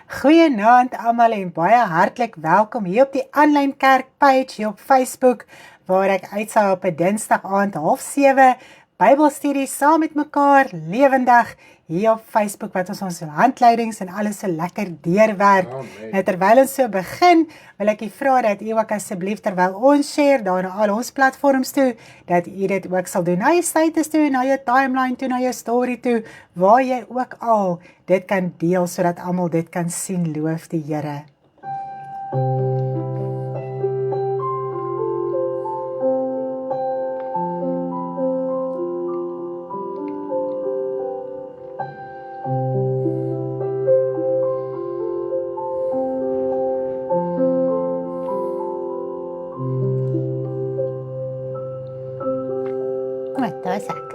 Goeienaand almal en baie hartlik welkom hier op die aanlyn kerk page hier op Facebook, waar ek uitsaai op 'n Dinsdag aand 6:30 Bybelstudie saam met mekaar lewendig hier op Facebook, wat ons handleidings en alles so lekker deurwerk. Nou terwyl ons so begin, wil ek u vra dat u ook asseblief terwyl ons share daar na al ons platforms toe, dat u dit ook sal doen na jou status toe, na jou timeline toe, na jou story toe, waar jy ook al dit kan deel, sodat almal dit kan sien. Loof die Here. Daar is ek.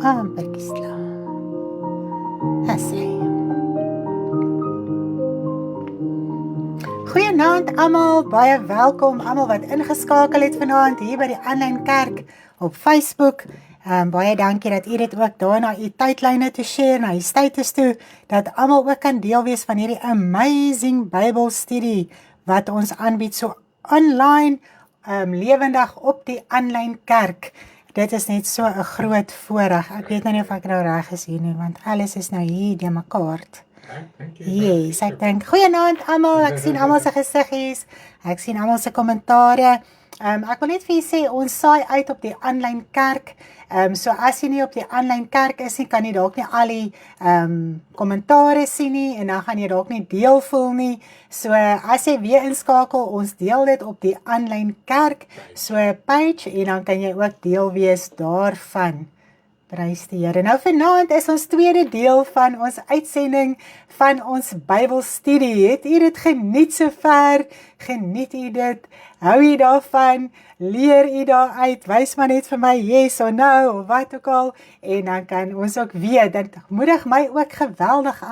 Amperkies klaar. Goeienaand almal, baie welkom almal wat ingeskakel het vanaand hier by die aanlyn kerk op Facebook. Baie dankie dat u dit ook daar na u tydlyne te share, na u status toe, dat almal ook kan deel wees van hierdie amazing Bybelstudie wat ons aanbied so online, lewendig op die aanlyn kerk. Dit is net so 'n groot voorreg. Ek weet nou nie of ek nou reg is hier nie, want alles is nou hier de mekaar. Yes, ek dink, goeienaand almal, ek sien almal se gesiggies, ek sien almal se kommentare. Ek wil net vir julle sê, ons saai uit op die aanlyn kerk. So as jy nie op die aanlyn kerk is nie, kan jy dalk nie al die kommentare sien nie, en dan gaan jy dalk nie deel voel nie. So as jy weer inskakel, ons deel dit op die aanlyn kerk, so page, en dan kan jy ook deel wees daarvan. Prys die Here. Nou vanaand is ons tweede deel van ons uitsending van ons Bybelstudie. Het u dit geniet sover? Geniet u dit? Hou u daarvan? Leer u daaruit? Wys maar net vir my yes of no, of wat ook al. En dan kan ons ook weet, dit moedig my ook geweldig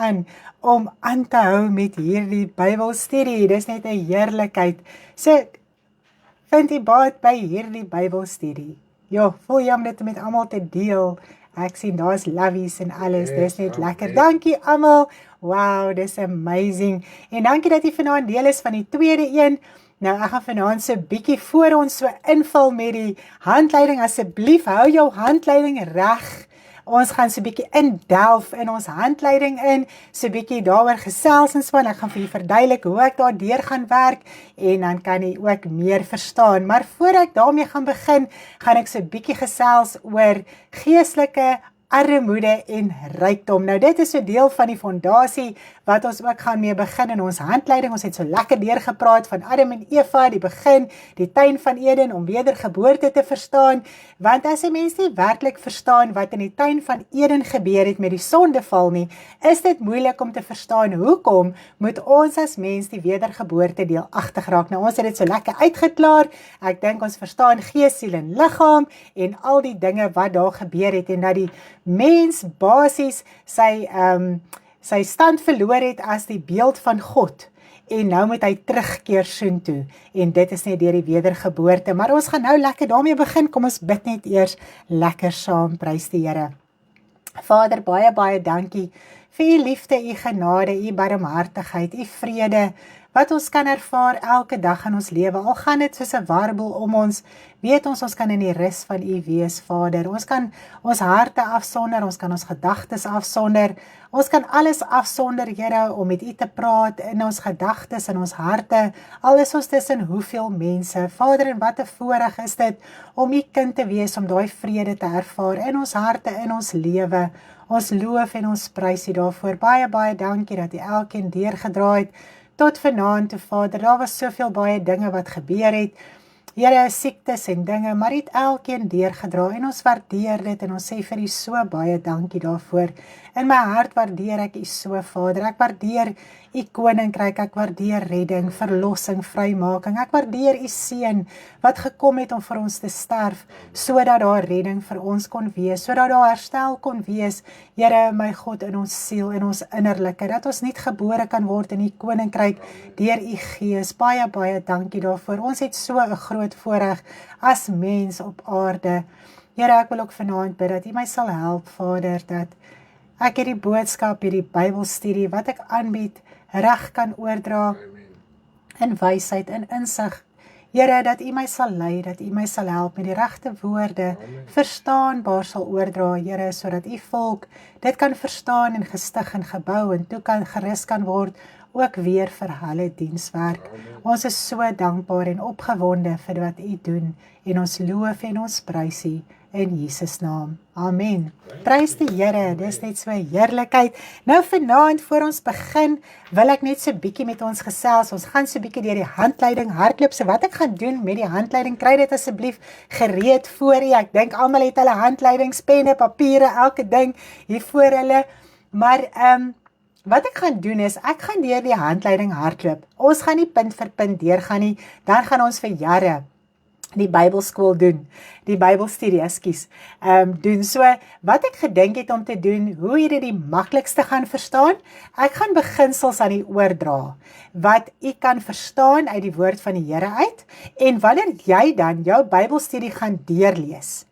om aan te hou met hierdie Bybelstudie. Dis net 'n heerlikheid. So, vind u baat by hierdie Bybelstudie. Ja, voel jy om dit met almal te deel. Ek sien daar's lovies en alles, dis net lekker. Dankie almal. Wow, dis amazing. En dankie dat jy vanaand deel is van die tweede een. Nou, ek gaan vanaand so bietjie voor ons so inval met die handleiding. Asseblief, hou jou handleiding reg. Ons gaan so bietjie indelf in ons handleiding in, so bietjie daaroor gesels en so, en ek gaan vir julle verduidelik hoe ek daardeur gaan werk, en dan kan jy ook meer verstaan. Maar voor ek daarmee gaan begin, gaan ek so bietjie gesels oor geestelike armoede en rykdom. Nou dit is 'n deel van die fondasie wat ons ook gaan mee begin in ons handleiding. Ons het so lekker deurgepraat van Adam en Eva, die begin, die tuin van Eden, om wedergeboorte te verstaan, want as 'n mens nie werklik verstaan wat in die tuin van Eden gebeur het met die sondeval nie, is dit moeilik om te verstaan hoekom moet ons as mens die wedergeboorte deelagtig raak. Nou, ons het dit so lekker uitgeklaar. Ek dink ons verstaan gees, siel en liggaam en al die dinge wat daar gebeur het en dat die mens basies sy stand verloor het as die beeld van God. En nou moet hy terugkeer soontoe. En dit is net deur die wedergeboorte. Maar ons gaan nou lekker daarmee begin. Kom ons bid net eers lekker saam. Prys die Here. Vader, baie, baie dankie vir u liefde, u genade, u barmhartigheid, u vrede, wat ons kan ervaar elke dag in ons lewe. Al gaan dit soos 'n warboel om ons, weet ons kan in die rus van u wees, Vader. Ons kan ons harte afsonder, ons kan ons gedagtes afsonder, ons kan alles afsonder, Here, om met u te praat in ons gedagtes, in ons harte, al is ons tussen hoeveel mense. Vader, en wat 'n voorreg is dit om u kind te wees, om daai vrede te ervaar in ons harte, in ons lewe. Ons loof en ons prys u daarvoor. Baie, baie dankie dat u elkeen deurgedra het tot vanaand toe, Vader. Daar was soveel baie dinge wat gebeur het. Here, siektes en dinge, maar u het elkeen deurgedra en ons waardeer dit en ons sê vir u so baie dankie daarvoor. In my hart waardeer ek u so, Vader. Ek waardeer u koninkryk, ek waardeer redding, verlossing, vrymaking. Ek waardeer u seun wat gekom het om vir ons te sterf, sodat daar redding vir ons kon wees, sodat daar herstel kon wees, Here, my God, in ons siel, in ons innerlike, dat ons nie gebore kan word in u koninkryk deur u gees. Baie, baie dankie daarvoor. Ons het so 'n groot voorreg as mens op aarde. Here, ek wil ook vanaand bid dat u my sal help, Vader, dat ek hierdie boodskap, hierdie Bybelstudie wat ek aanbied, reg kan oordra in wysheid, in insig. Here, dat u my sal lei, dat u my sal help met die regte woorde, verstaanbaar sal oordra, Here, sodat u volk dit kan verstaan en gestig en gebou en toe kan gerus kan word, ook weer vir hulle dienswerk. Ons is so dankbaar en opgewonde vir wat u doen en ons loof en ons prys u in Jesus naam. Amen. Prys die Here, dis net so 'n heerlikheid. Nou vanaand voor ons begin, wil ek net so bietjie met ons gesels. Ons gaan so bietjie deur die handleiding hardloop. So wat ek gaan doen met die handleiding, kry dit asseblief gereed voor u. Ek dink almal het hulle handleidings, penne, papiere, elke ding hier voor hulle. Maar wat ek gaan doen is, ek gaan deur die handleiding hardloop. Ons gaan nie punt vir punt deurgaan nie, dan gaan ons vir jare die Bybelskool doen, die Bybelstudie, doen. So, wat ek gedink het om te doen, hoe jy dit die maklikste gaan verstaan, ek gaan beginsels aan die oordra, wat jy kan verstaan uit die woord van die Here uit, en wanneer jy dan jou Bybelstudie gaan deurlees,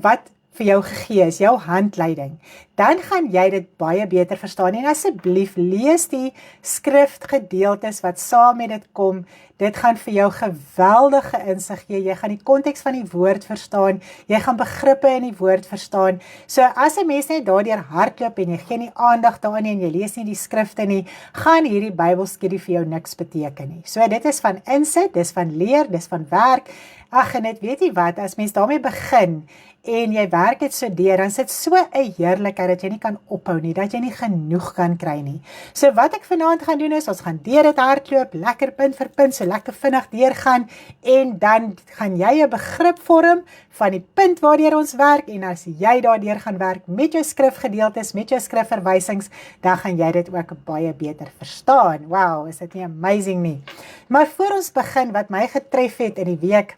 wat vir jou gegee is, jou handleiding, dan gaan jy dit baie beter verstaan, en asseblief lees die skrifgedeeltes wat saam met dit kom. Dit gaan vir jou geweldige insig gee, jy gaan die konteks van die woord verstaan, jy gaan begrippe in die woord verstaan. So as 'n mens net daardeur hardloop en jy gee nie aandag daaraan nie en jy lees nie die skrifte nie, gaan hierdie Bybelstudie vir jou niks beteken nie. So dit is van insit, dis van leer, dis van werk. Ag, en dit weet jy wat, as mens daarmee begin en jy werk dit so deur, dan sit so 'n heerlikheid dat jy nie kan ophou nie, dat jy nie genoeg kan kry nie. So wat ek vanaand gaan doen is, ons gaan deur dit hardloop, lekker punt vir punt, so lekker vinnig deurgaan, en dan gaan jy 'n begrip vorm van die punt waardeur ons werk, en as jy daardeur gaan werk met jou skrifgedeeltes, met jou skrifverwysings, dan gaan jy dit ook baie beter verstaan. Wow, is dit nie amazing nie? Maar voor ons begin, wat my getref het in die week,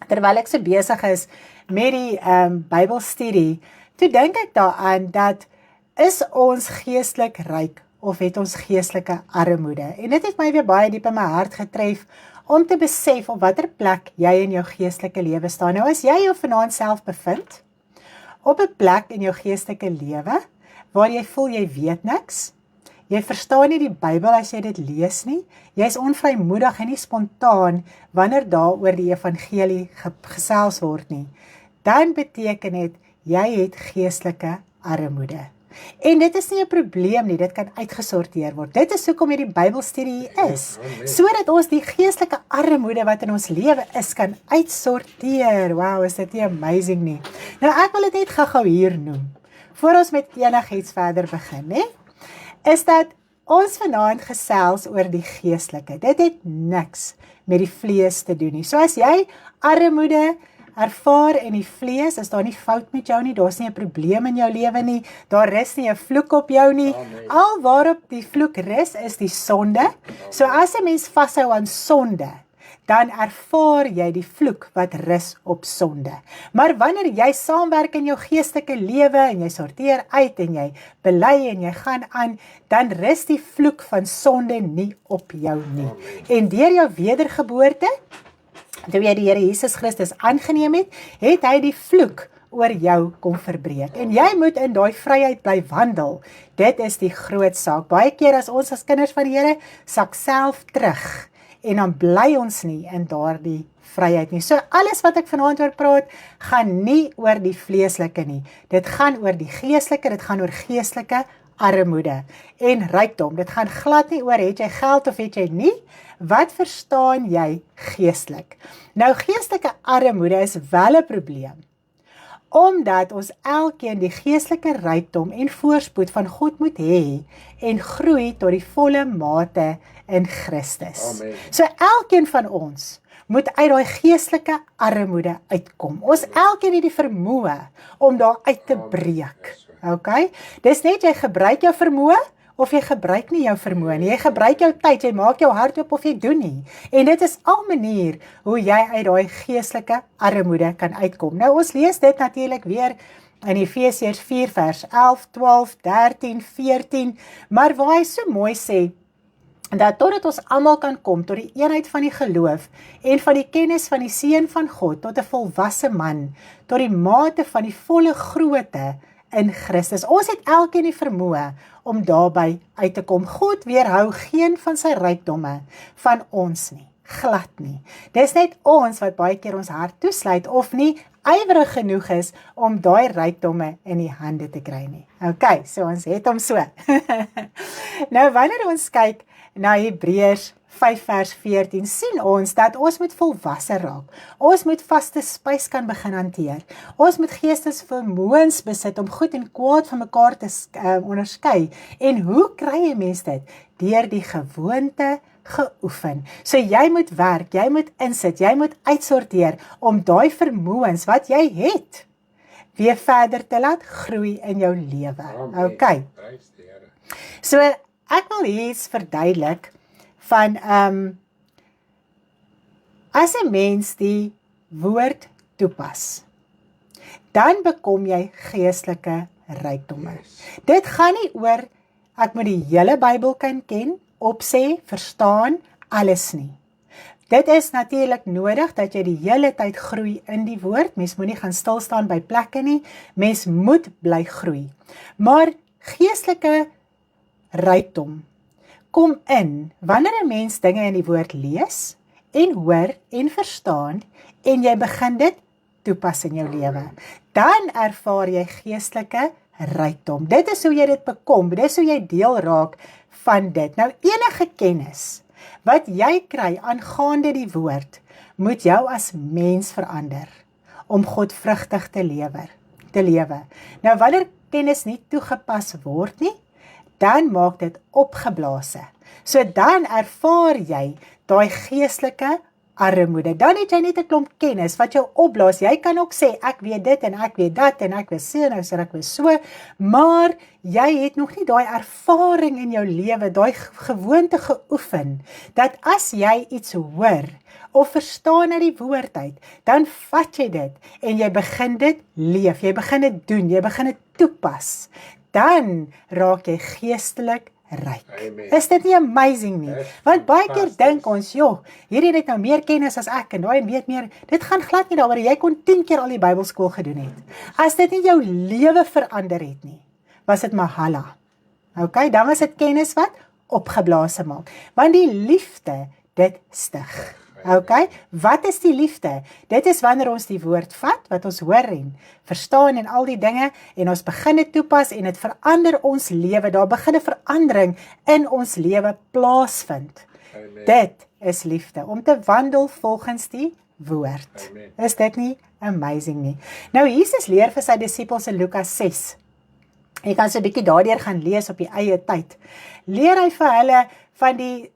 terwyl ek so besig is met die Bybelstudie, toe dink ek daaraan dat, is ons geestelik ryk of het ons geestelike armoede? En dit het my weer baie diep in my hart getref om te besef op watter plek jy in jou geestelike lewe staan. Nou as jy jou vanaand self bevind op 'n plek in jou geestelike lewe waar jy voel jy weet niks, jy verstaan nie die Bybel as jy dit lees nie, jy is onvrymoedig en nie spontaan wanneer daar oor die evangelie gesels word nie, dan beteken dit, jy het geestelike armoede. En dit is nie 'n probleem nie, dit kan uitgesorteer word. Dit is hoekom hierdie Bybelstudie is, sodat ons die geestelike armoede wat in ons lewe is, kan uitsorteer. Wow, is dit nie amazing nie? Nou ek wil dit net gou hier noem, voor ons met enigiets verder begin, hè? Is dat ons vanaand gesels oor die geestelike. Dit het niks met die vlees te doen nie. So as jy armoede ervaar in die vlees, is daar nie fout met jou nie, daar is nie 'n probleem in jou lewe nie, daar is nie 'n vloek op jou nie. Al waarop die vloek rus is die sonde. So as 'n mens vashou aan sonde, dan ervaar jy die vloek wat rus op sonde. Maar wanneer jy saamwerk in jou geestelike lewe en jy sorteer uit en jy bely en jy gaan aan, dan rus die vloek van sonde nie op jou nie. En deur jou wedergeboorte, toe jy die Here Jesus Christus aangeneem het, het hy die vloek oor jou kom verbreek. En jy moet in daai vryheid bly wandel. Dit is die groot saak. Baie keer as ons as kinders van die Here sak self terug, en dan bly ons nie in daardie vryheid nie. So alles wat ek vanaand oor praat, gaan nie oor die vleeslike nie. Dit gaan oor die geestelike, dit gaan oor geestelike armoede en rykdom. Dit gaan glad nie oor het jy geld of het jy nie. Wat verstaan jy geestelik? Nou, geestelike armoede is wel 'n probleem, omdat ons elkeen die geestelike rykdom en voorspoed van God moet hê en groei tot die volle mate in Christus. Amen. So elkeen van ons moet uit daai geestelike armoede uitkom. Ons elkeen het die vermoë om daar uit te breek. Okay? Dis net jy gebruik jou vermoë of jy gebruik nie jou vermoë nie. Jy gebruik jou tyd, jy maak jou hart oop of jy doen nie. En dit is al manier hoe jy uit daai geestelike armoede kan uitkom. Nou ons lees dit natuurlik weer in Efesiërs 4 vers 11, 12, 13, 14, maar waar hy so mooi sê, dat totdat ons almal kan kom tot die eenheid van die geloof en van die kennis van die Seun van God, tot 'n volwasse man, tot die mate van die volle grootte in Christus. Ons het elkeen die vermoë om daarby uit te kom. God weerhou geen van sy rykdomme van ons nie, glad nie. Dis net ons wat baie keer ons hart toesluit of nie ywerig genoeg is om daai rykdomme in die hande te kry nie. Okay, so ons het hom so. Nou wanneer ons kyk na Hebreërs 5 vers 14, sien ons dat ons moet volwasse raak. Ons moet vaste spys kan begin hanteer. Ons moet geestesvermoëns besit om goed en kwaad van mekaar te onderskei. En hoe kry 'n mens dit? Deur die gewoonte geoefen. So jy moet werk, jy moet insit, jy moet uitsorteer om daai vermoëns wat jy het, weer verder te laat groei in jou lewe. Okay. So ek wil hier iets verduidelik van as 'n mens die woord toepas, dan bekom jy geestelike rykdomme. Dit gaan nie oor ek moet die hele Bybel kan ken, opsê, verstaan, alles nie. Dit is natuurlik nodig dat jy die hele tyd groei in die woord. Mens moenie gaan stil staan by plekke nie. Mens moet bly groei. Maar geestelike rykdom kom in wanneer 'n mens dinge in die woord lees en hoor en verstaan en jy begin dit toepas in jou lewe. Dan ervaar jy geestelike rykdom. Dit is hoe jy dit bekom. Dit is hoe jy deel raak van dit. Nou enige kennis wat jy kry aangaande die woord, moet jou as mens verander om godvrugtig te lewe. Nou wanneer kennis nie toegepas word nie, dan maak dit opgeblaase. So dan ervaar jy daai geestelike armoede. Dan het jy net 'n klomp kennis wat jou opblaas. Jy kan ook sê, ek weet dit en ek weet dat en ek weet so en ek weet so, maar jy het nog nie daai ervaring in jou lewe, daai gewoonte geoefen, dat as jy iets hoor of verstaan uit die woord uit, dan vat jy dit en jy begin dit leef, jy begin dit doen, jy begin dit toepas. Dan raak jy geestelik ryk. Amen. Is dit nie amazing nie? Want baie keer dink ons, joh, hierdie het nou meer kennis as ek en daai weet meer. Dit gaan glad nie daaroor jy kon 10 keer al die Bybelskool gedoen het. As dit nie jou lewe verander het nie, was dit mahalla. Okay, dan was dit kennis wat opgeblaas maak. Want die liefde, dit stig. Okay, wat is die liefde? Dit is wanneer ons die woord vat, wat ons hoor en verstaan en al die dinge, en ons begin dit toepas en dit verander ons lewe, daar begin 'n verandering in ons lewe plaasvind. Amen. Dit is liefde, om te wandel volgens die woord. Amen. Is dit nie amazing nie? Nou Jesus leer vir sy disippels in Lukas 6, Jy kan so 'n bietjie daardeur gaan lees op die eie tyd. Leer hy vir hulle van die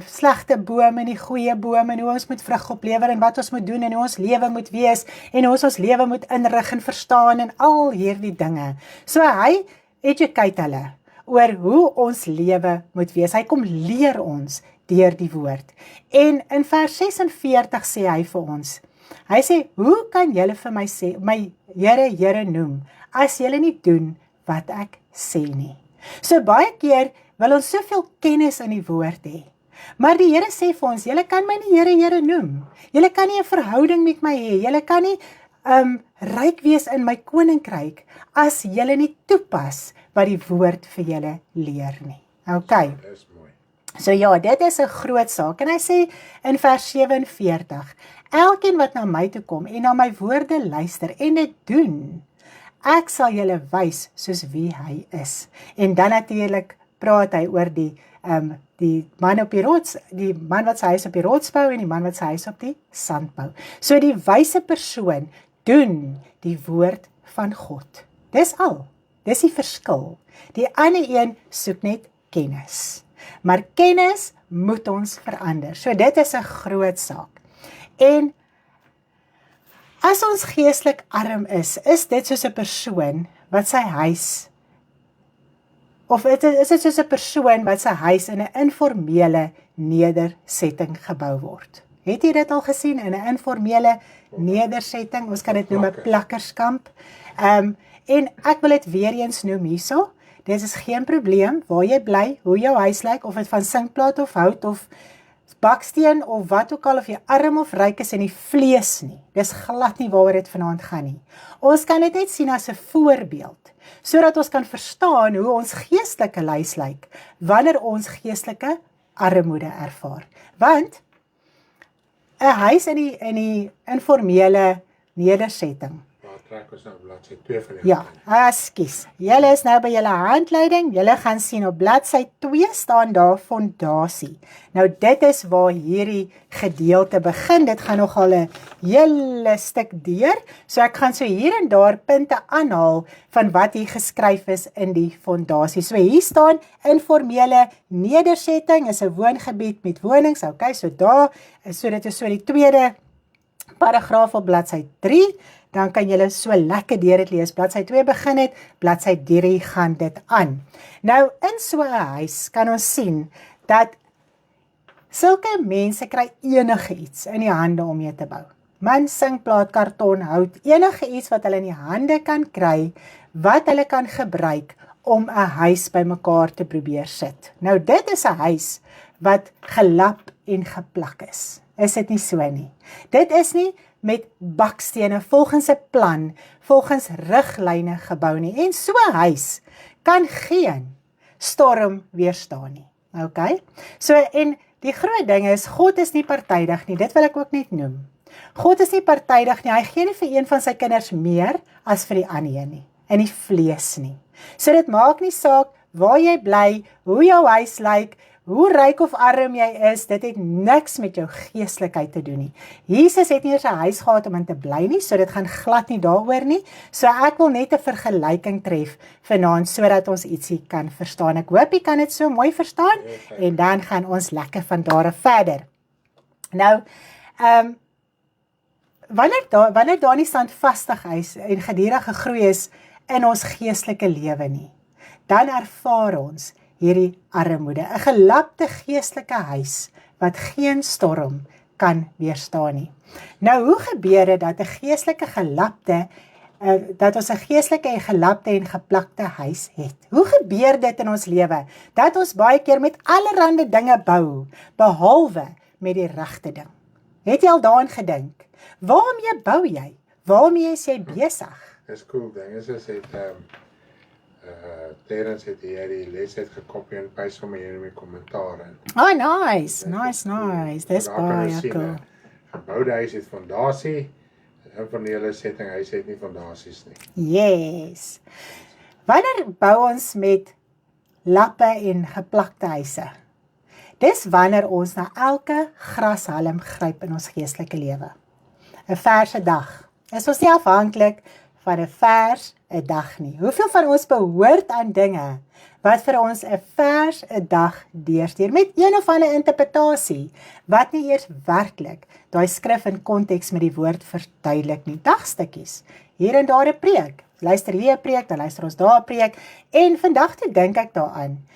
slegte bome en die goeie bome en hoe ons moet vrug oplewer en wat ons moet doen en hoe ons lewe moet wees en hoe ons lewe moet inrig en verstaan en al hierdie dinge. So hy educate hulle oor hoe ons lewe moet wees. Hy kom leer ons deur die woord. En in vers 46 sê hy vir ons, hy sê, hoe kan julle vir my sê, my Here, Here noem, as julle nie doen wat ek sê nie? So baie keer wil ons soveel kennis in die woord hê. Maar die Here sê vir ons, julle kan my nie Here, Here noem. Julle kan nie 'n verhouding met my hê. Julle kan nie ryk wees in my koninkryk as julle nie toepas wat die woord vir julle leer nie. Okay. Dis mooi. So ja, dit is 'n groot saak. En hy sê in vers 47, elkeen wat na my toe kom en na my woorde luister en dit doen, ek sal julle wys soos wie hy is. En dan natuurlik praat hy oor die man op die rots, die man wat sy huis op die rots bou en die man wat sy huis op die sand bou. So die wyse persoon doen die woord van God. Dis al. Dis die verskil. Die ander een soek net kennis. Maar kennis moet ons verander. So dit is 'n groot saak. En as ons geestelik arm is dit soos 'n persoon wat sy huis, of is dit soos 'n persoon wat sy huis in 'n informele nedersetting gebou word? Het jy dit al gesien in 'n informele nedersetting? Ons kan dit noem 'n plakkerskamp. En ek wil dit weer eens noem hierso. Dit is geen probleem waar jy bly, hoe jou huis lyk, of dit van sinkplaat of hout of baksteen of wat ook al, of jy arm of ryk is in die vlees nie. Dis glad nie waaroor dit vanaand gaan nie. Ons kan dit net sien as 'n voorbeeld, sodat ons kan verstaan hoe ons geestelike lys lyk wanneer ons geestelike armoede ervaar. Want 'n huis in die informele nedersetting. Trek ons nou bladsy 2 van die Ja, ekskuus. Julle is nou by julle handleiding. Julle gaan sien op bladsy 2 staan daar fondasie. Nou dit is waar hierdie gedeelte begin. Dit gaan nogal 'n hele stuk deur. So ek gaan so hier en daar punte aanhaal van wat hier geskryf is in die fondasie. So hier staan informele nedersetting is 'n woongebied met wonings. Okay, so daar is dit is so die tweede paragraaf op bladsy 3. Dan kan julle so lekker deur dit lees. Bladsy 2 begin het, bladsy 3 gaan dit aan. Nou, in so 'n huis kan ons sien dat sulke mense kry enige iets in die hande om mee te bou. Man, sinkplaat, karton, hout, enige iets wat hulle in die hande kan kry, wat hulle kan gebruik om 'n huis bymekaar te probeer sit. Nou, dit is 'n huis wat gelap en geplak is. Is dit nie so nie? Dit is nie met bakstene volgens 'n plan, volgens riglyne gebou nie. En so 'n huis kan geen storm weerstaan nie. Okay? So, en die groot ding is, God is nie partydig nie. Dit wil ek ook net noem. God is nie partydig nie. Hy gee nie vir een van sy kinders meer as vir die ander een nie. In die vlees nie. So dit maak nie saak waar jy bly, hoe jou huis lyk, hoe ryk of arm jy is, dit het niks met jou geestelikheid te doen nie. Jesus het nie eers 'n huis gehad om in te bly nie, so dit gaan glad nie daaroor nie. So ek wil net 'n vergelyking tref vanaand, sodat ons ietsie kan verstaan. Ek hoop jy kan dit so mooi verstaan, en dan gaan ons lekker van daar af verder. Nou, wanneer daar nie standvastigheid en gedurende groei is in ons geestelike lewe nie, dan ervaar ons hierdie armoede, 'n gelapte geestelike huis wat geen storm kan weerstaan nie. Nou, hoe gebeur dit dat 'n geestelike gelapte, dat ons 'n geestelike en gelapte en geplakte huis het? Hoe gebeur dit in ons lewe dat ons baie keer met allerlei dinge bou, behalwe met die regte ding? Het jy al daaraan gedink? Waarmee bou jy? Waarmee is jy besig? Dis cool ding. Is het Terence het hier die les het gekopie en paste sommer hier in my kommentaar in. Oh, nice. Dis baie cool. 'n geboude huis het fondasie, 'n informele setting huis het nie fondasies nie. Yes. Wanneer bou ons met lappe en geplakte huise? Dis wanneer ons na elke grashalm gryp in ons geestelike lewe. 'n verse dag. Is ons nie afhanklik van 'n vers 'n dag nie. Hoeveel van ons behoort aan dinge wat vir ons 'n vers 'n dag deurstuur met een of ander interpretasie wat nie eers werklik daai skrif in konteks met die woord verduidelik nie. Dagstukkies, hier en daar 'n preek. Luister hier 'n preek, dan luister ons daar 'n preek. En vandag toe dink ek daaraan.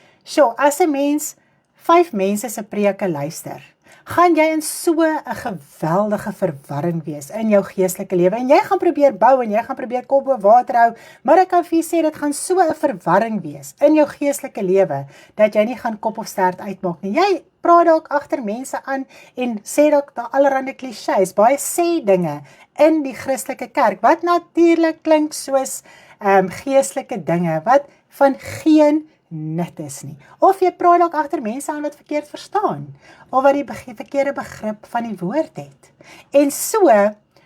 As 'n mens 5 mense se preke luister, gaan jy in so 'n geweldige verwarring wees in jou geestelike lewe. En jy gaan probeer bou en jy gaan probeer kop bo water hou, maar ek kan vir julle sê dit gaan so 'n verwarring wees in jou geestelike lewe dat jy nie gaan kop of stert uitmaak nie. Jy praat dalk agter mense aan en sê dalk daar allerlei klisjées, baie sê dinge in die Christelike kerk wat natuurlik klink soos geestelike dinge wat van geen nut is nie. Of jy praat dalk agter mense aan wat verkeerd verstaan, of wat die verkeerde begrip van die woord het. En so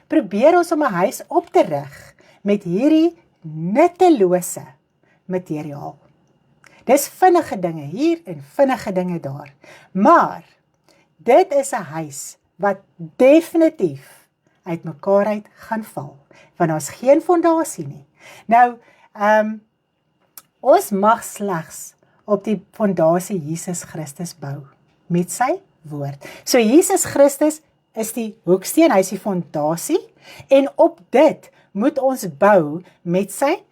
probeer ons om 'n huis op te rig met hierdie nuttelose materiaal. Dis vinnige dinge hier en vinnige dinge daar. Maar dit is 'n huis wat definitief uit mekaar uit gaan val, want daar's geen fondasie nie. Nou, ons mag slegs op die fondasie Jesus Christus bou, met sy woord. So Jesus Christus is die hoeksteen, hy is die fondasie, en op dit moet ons bou met sy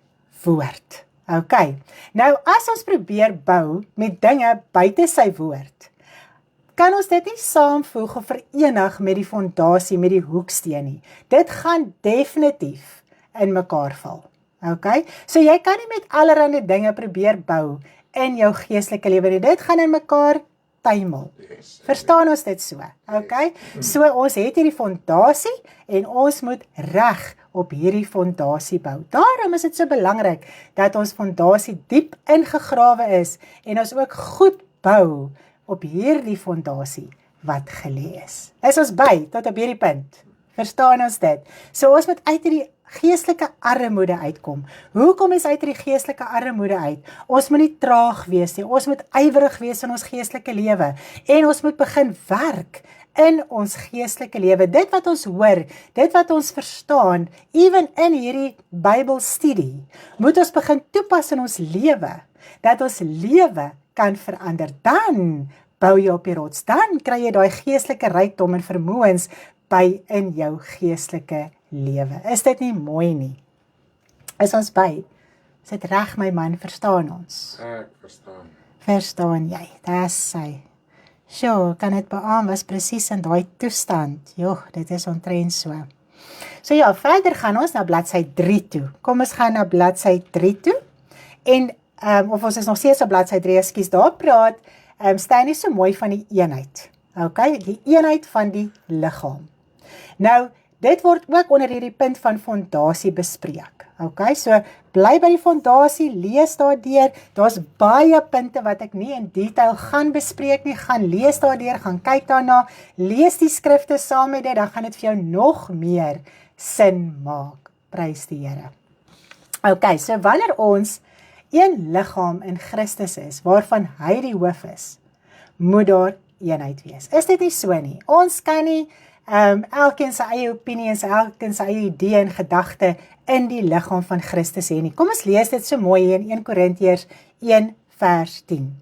woord. Ok, nou as ons probeer bou met dinge buite sy woord, kan ons dit nie saamvoeg of verenig met die fondasie, met die hoeksteen nie. Dit gaan definitief in mekaar val. Ok, so jy kan nie met allerlei dinge probeer bou in jou geestelike lewe nie. Dit gaan in mekaar tuimel. Verstaan ons dit so? Ok, so ons het hierdie fondasie en ons moet reg op hierdie fondasie bou. Daarom is dit so belangrik dat ons fondasie diep ingegrawe is en ons ook goed bou op hierdie fondasie wat gelê is. Is ons by tot op hierdie punt? Verstaan ons dit? So ons moet uit hierdie geestelike armoede uitkom. Hoe kom ons uit hierdie geestelike armoede uit? Ons moet nie traag wees nie. Ons moet ywerig wees in ons geestelike lewe en ons moet begin werk in ons geestelike lewe. Dit wat ons hoor, dit wat ons verstaan, ewen in hierdie Bybelstudie, moet ons begin toepas in ons lewe, dat ons lewe kan verander. Dan bou jy op die rots, dan kry jy daai geestelike rykdom en vermoëns by in jou geestelike lewe. Is dit nie mooi nie? Is ons by? Is dit reg, my man? Verstaan ons? Ek verstaan. Verstaan jy? Dis sy. Sjoe, kan dit beamoen, was presies in daai toestand. Joh, dit is omtrent so. So ja, verder gaan ons na bladsy 3 toe. Kom ons gaan na bladsy 3 toe. En, of ons is nog steeds op bladsy 3, ekskuus, daar praat, staan nie so mooi van die eenheid. Ok, die eenheid van die liggaam. Nou, dit word ook onder hierdie punt van fondasie bespreek. Ok, so bly by die fondasie, lees daardeur. Daar's baie punte wat ek nie in detail gaan bespreek nie. Gaan lees daardeur, gaan kyk daarna, lees die skrifte saam met dit, dan gaan dit vir jou nog meer sin maak. Prys die Here. Ok, so wanneer ons een liggaam in Christus is, waarvan hy die hoof is, moet daar eenheid wees. Is dit nie so nie? Ons kan nie elkeen sy eie opinies, elkeen sy eie idee en gedagte in die liggaam van Christus hê nie. Kom ons lees dit so mooi in 1 Korintiërs 1 vers 10.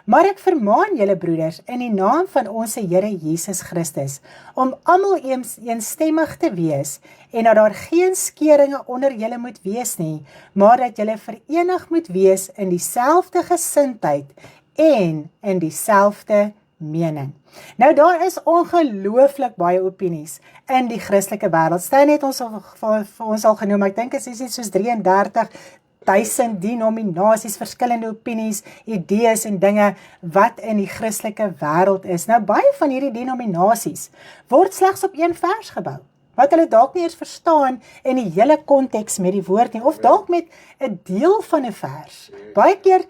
Maar ek vermaan julle broeders in die naam van ons Here Jesus Christus om almal eensstemmig te wees en dat daar geen skeringe onder julle moet wees nie, maar dat julle verenig moet wees in dieselfde gesindheid en in dieselfde mening. Nou daar is ongelooflik baie opinies in die Christelike wêreld. Staan net ons vir ons al genoem, ek dink is iets soos 33.000 denominasies, verskillende opinies, idees en dinge wat in die Christelike wêreld is. Nou baie van hierdie denominasies word slegs op een vers gebou, wat hulle dalk nie eens verstaan in die hele konteks met die woord nie, of dalk met 'n deel van 'n vers. Baie keer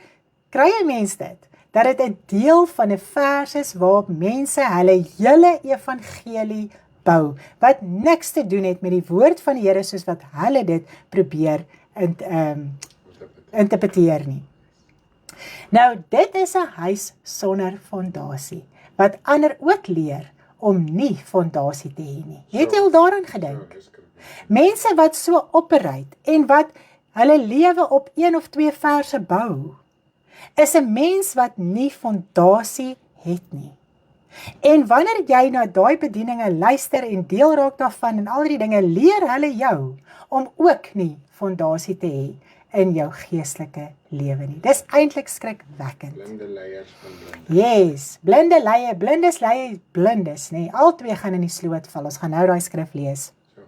kry 'n mens dit, dat dit 'n deel van 'n vers is waarop mense hulle hele evangelie bou, wat niks te doen het met die woord van die Here soos wat hulle dit probeer interpreteer nie. Nou, dit is 'n huis sonder fondasie, wat ander ook leer om nie fondasie te hê nie. Het jy al daaraan gedink? Mense wat so operate en wat hulle lewe op 1 of 2 verse bou, is 'n mens wat nie fondasie het nie. En wanneer jy na daai bedieninge luister en deel raak daarvan en al die dinge, leer hulle jou om ook nie fondasie te hê in jou geestelike lewe nie. Dis eintlik skrikwekkend. Blinde leiers van blinde. Yes, blinde leie, blindes leie blindes, nee, al twee gaan in die sloot val. Ons gaan nou daai skrif lees. So.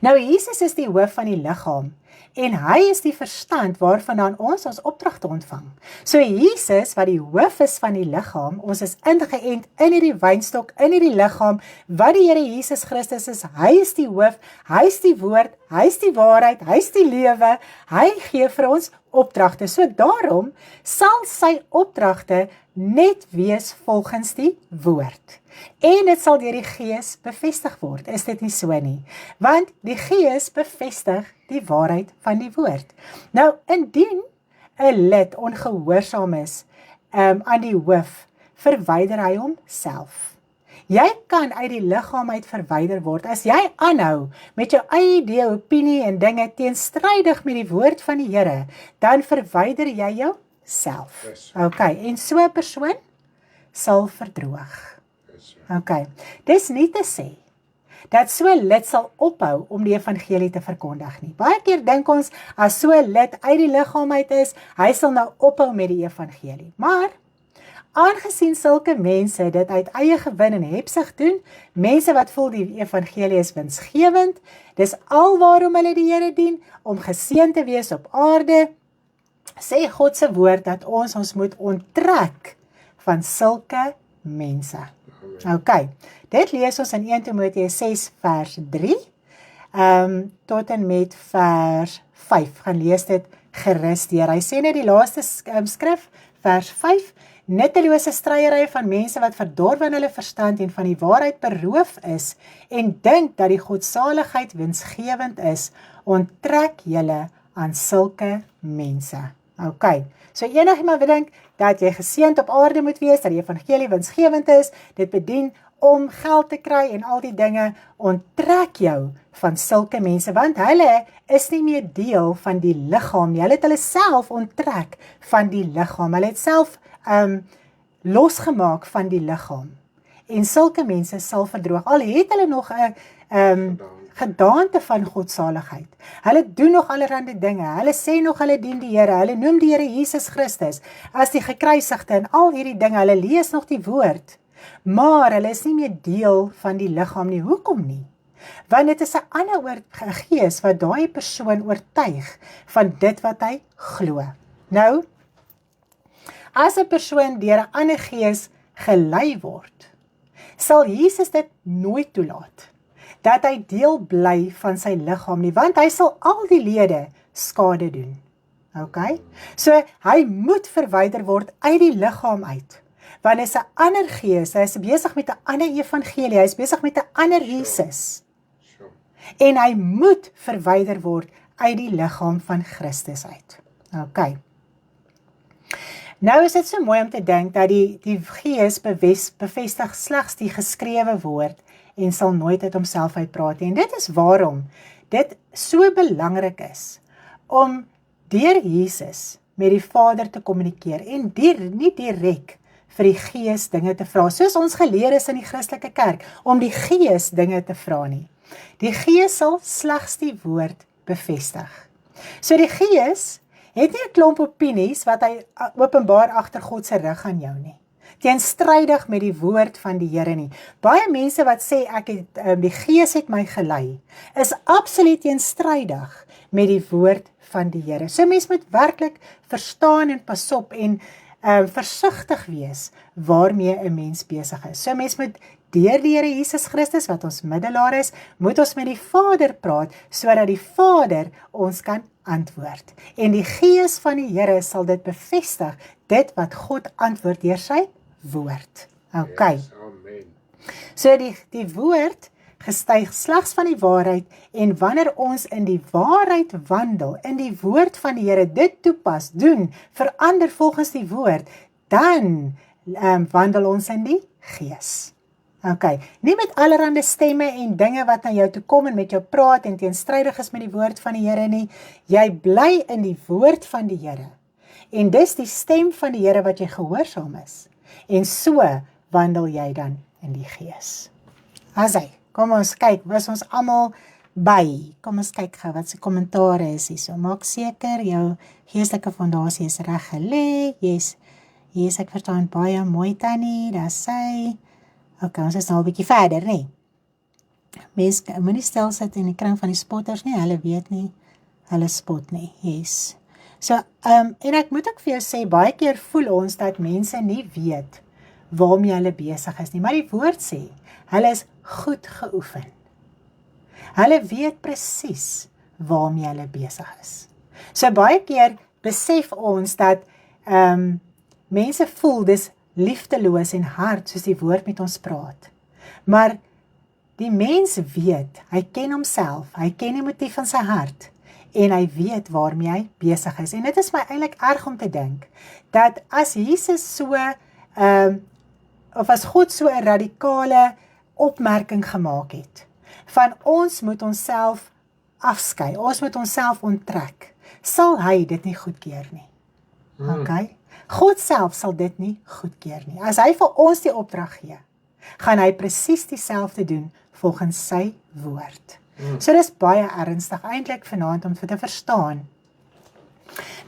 Nou Jesus is die hoof van die liggaam en hy is die verstand waarvandaan ons opdragte ontvang. So Jesus wat die hoof is van die liggaam, ons is ingeënt in hierdie wynstok, in hierdie liggaam, wat die Here Jesus Christus is, hy is die hoof, hy is die woord, hy is die waarheid, hy is die lewe, hy gee vir ons opdragte. So daarom sal sy opdragte net wees volgens die woord. En dit sal deur die Gees bevestig word, is dit nie so nie? Want die Gees bevestig die waarheid van die woord. Nou, indien 'n lid ongehoorsaam is aan die hoof, verwyder hy homself. Jy kan uit die liggaam uit verwyder word, as jy aanhou met jou eie idee, opinie en dinge teenstrydig met die woord van die Here, dan verwyder jy jouself. Yes. Okay, en so 'n persoon sal verdroog. Yes. Okay, dis nie te sê dat so 'n lid sal ophou om die evangelie te verkondig nie. Baie keer dink ons, as so 'n lid uit die liggaam uit is, hy sal nou ophou met die evangelie. Maar aangesien sulke mense dit uit eie gewin en hebsug doen, mense wat voel die evangelie is winsgewend, dis alwaarom hulle die Here dien, om geseën te wees op aarde, sê God se woord dat ons moet onttrek van sulke mense. Okay, dit lees ons in 1 Timoteus 6 vers 3 tot en met vers 5. Gaan lees dit gerus deur. Hy sê net die laaste skrif, vers 5, nuttelose stryery van mense wat verdorwe in hulle verstand en van die waarheid beroof is en dink dat die godsaligheid winsgewend is, onttrek julle aan sulke mense. Okay, so enigiemand wat dink dat jy geseënd op aarde moet wees, dat die evangelie winsgewend is, dit bedien om geld te kry en al die dinge, onttrek jou van sulke mense, want hulle is nie meer deel van die liggaam nie. Hulle het hulle self onttrek van die liggaam. Hulle het self losgemaak van die liggaam. En sulke mense sal verdroog. Al het hulle nog 'n gedaante van godsaligheid. Hulle doen nog allerhande dinge. Hulle sê nog hulle dien die Here. Hulle noem die Here Jesus Christus as die gekruisigde en al hierdie dinge. Hulle lees nog die woord. Maar hulle is nie meer deel van die liggaam nie. Hoekom nie? Want dit is 'n ander gees wat daai persoon oortuig van dit wat hy glo. Nou, as 'n persoon deur 'n ander gees gelei word, sal Jesus dit nooit toelaat dat hy deel bly van sy liggaam nie, want hy sal al die lede skade doen. Okay? So hy moet verwyder word uit die liggaam uit. Want hy is 'n ander gees, hy is besig met 'n ander evangelie, hy is besig met 'n ander Jesus. En hy moet verwyder word uit die liggaam van Christus uit. Okay. Nou is dit so mooi om te dink dat die Gees bevestig slegs die geskrewe woord en sal nooit uit homself uitpraat nie. En dit is waarom dit so belangrik is om deur Jesus met die Vader te kommunikeer en nie direk vir die Gees dinge te vra, soos ons geleer is in die Christelike kerk, om die Gees dinge te vra nie. Die Gees sal slegs die woord bevestig. So die Gees het nie 'n klomp opinies wat hy openbaar agter God se rug aan jou nie. Teenstrydig met die woord van die Here nie. Baie mense wat sê die Gees het my gelei, is absoluut teenstrydig met die woord van die Here. So mens moet werklik verstaan en pas op en versigtig wees waarmee 'n mens besig is. So mens moet deur die Here Jesus Christus wat ons middelaar is, moet ons met die Vader praat sodat die Vader ons kan antwoord. En die Gees van die Here sal dit bevestig, dit wat God antwoord deur sy woord. Okay. Yes, amen. So die woord gestyg slegs van die waarheid, en wanneer ons in die waarheid wandel, in die woord van die Here dit toepas, doen, verander volgens die woord, dan wandel ons in die Gees. Ok, nie met allerhande stemme en dinge wat na jou toe kom en met jou praat en teenstrydig is met die woord van die Here nie. Jy bly in die woord van die Here. En dis die stem van die Here wat jy gehoorsaam is. En so wandel jy dan in die Gees. Asai, kom ons kyk, was ons almal by. Kom ons kyk gou wat se kommentare is hier. So maak seker jou geestelike fondasie is reg gelê. Yes, ek verstaan baie mooi Tannie, daar sê. Ok, ons is nou 'n bietjie verder, nee. Mens moenie stil sit in die kring van die spotters nie, hulle weet nie, hulle spot nie, yes. So, en ek moet ook vir jou sê, baie keer voel ons dat mense nie weet waarmee hulle besig is nie, maar die woord sê, hulle is goed geoefen. Hulle weet presies waarmee hulle besig is. So baie keer besef ons dat mense voel dis liefdeloos en hard soos die woord met ons praat. Maar die mens weet, hy ken homself, hy ken die motief van sy hart en hy weet waarmee hy besig is. En dit is my eintlik erg om te dink dat as Jesus so of as God so 'n radikale opmerking gemaak het van ons moet onsself afskei, ons moet onsself onttrek, sal hy dit nie goedkeur nie. Okay? God self sal dit nie goedkeur nie. As hy vir ons die opdrag gee, gaan hy presies dieselfde doen volgens sy woord. So dis baie ernstig eintlik vanaand om te verstaan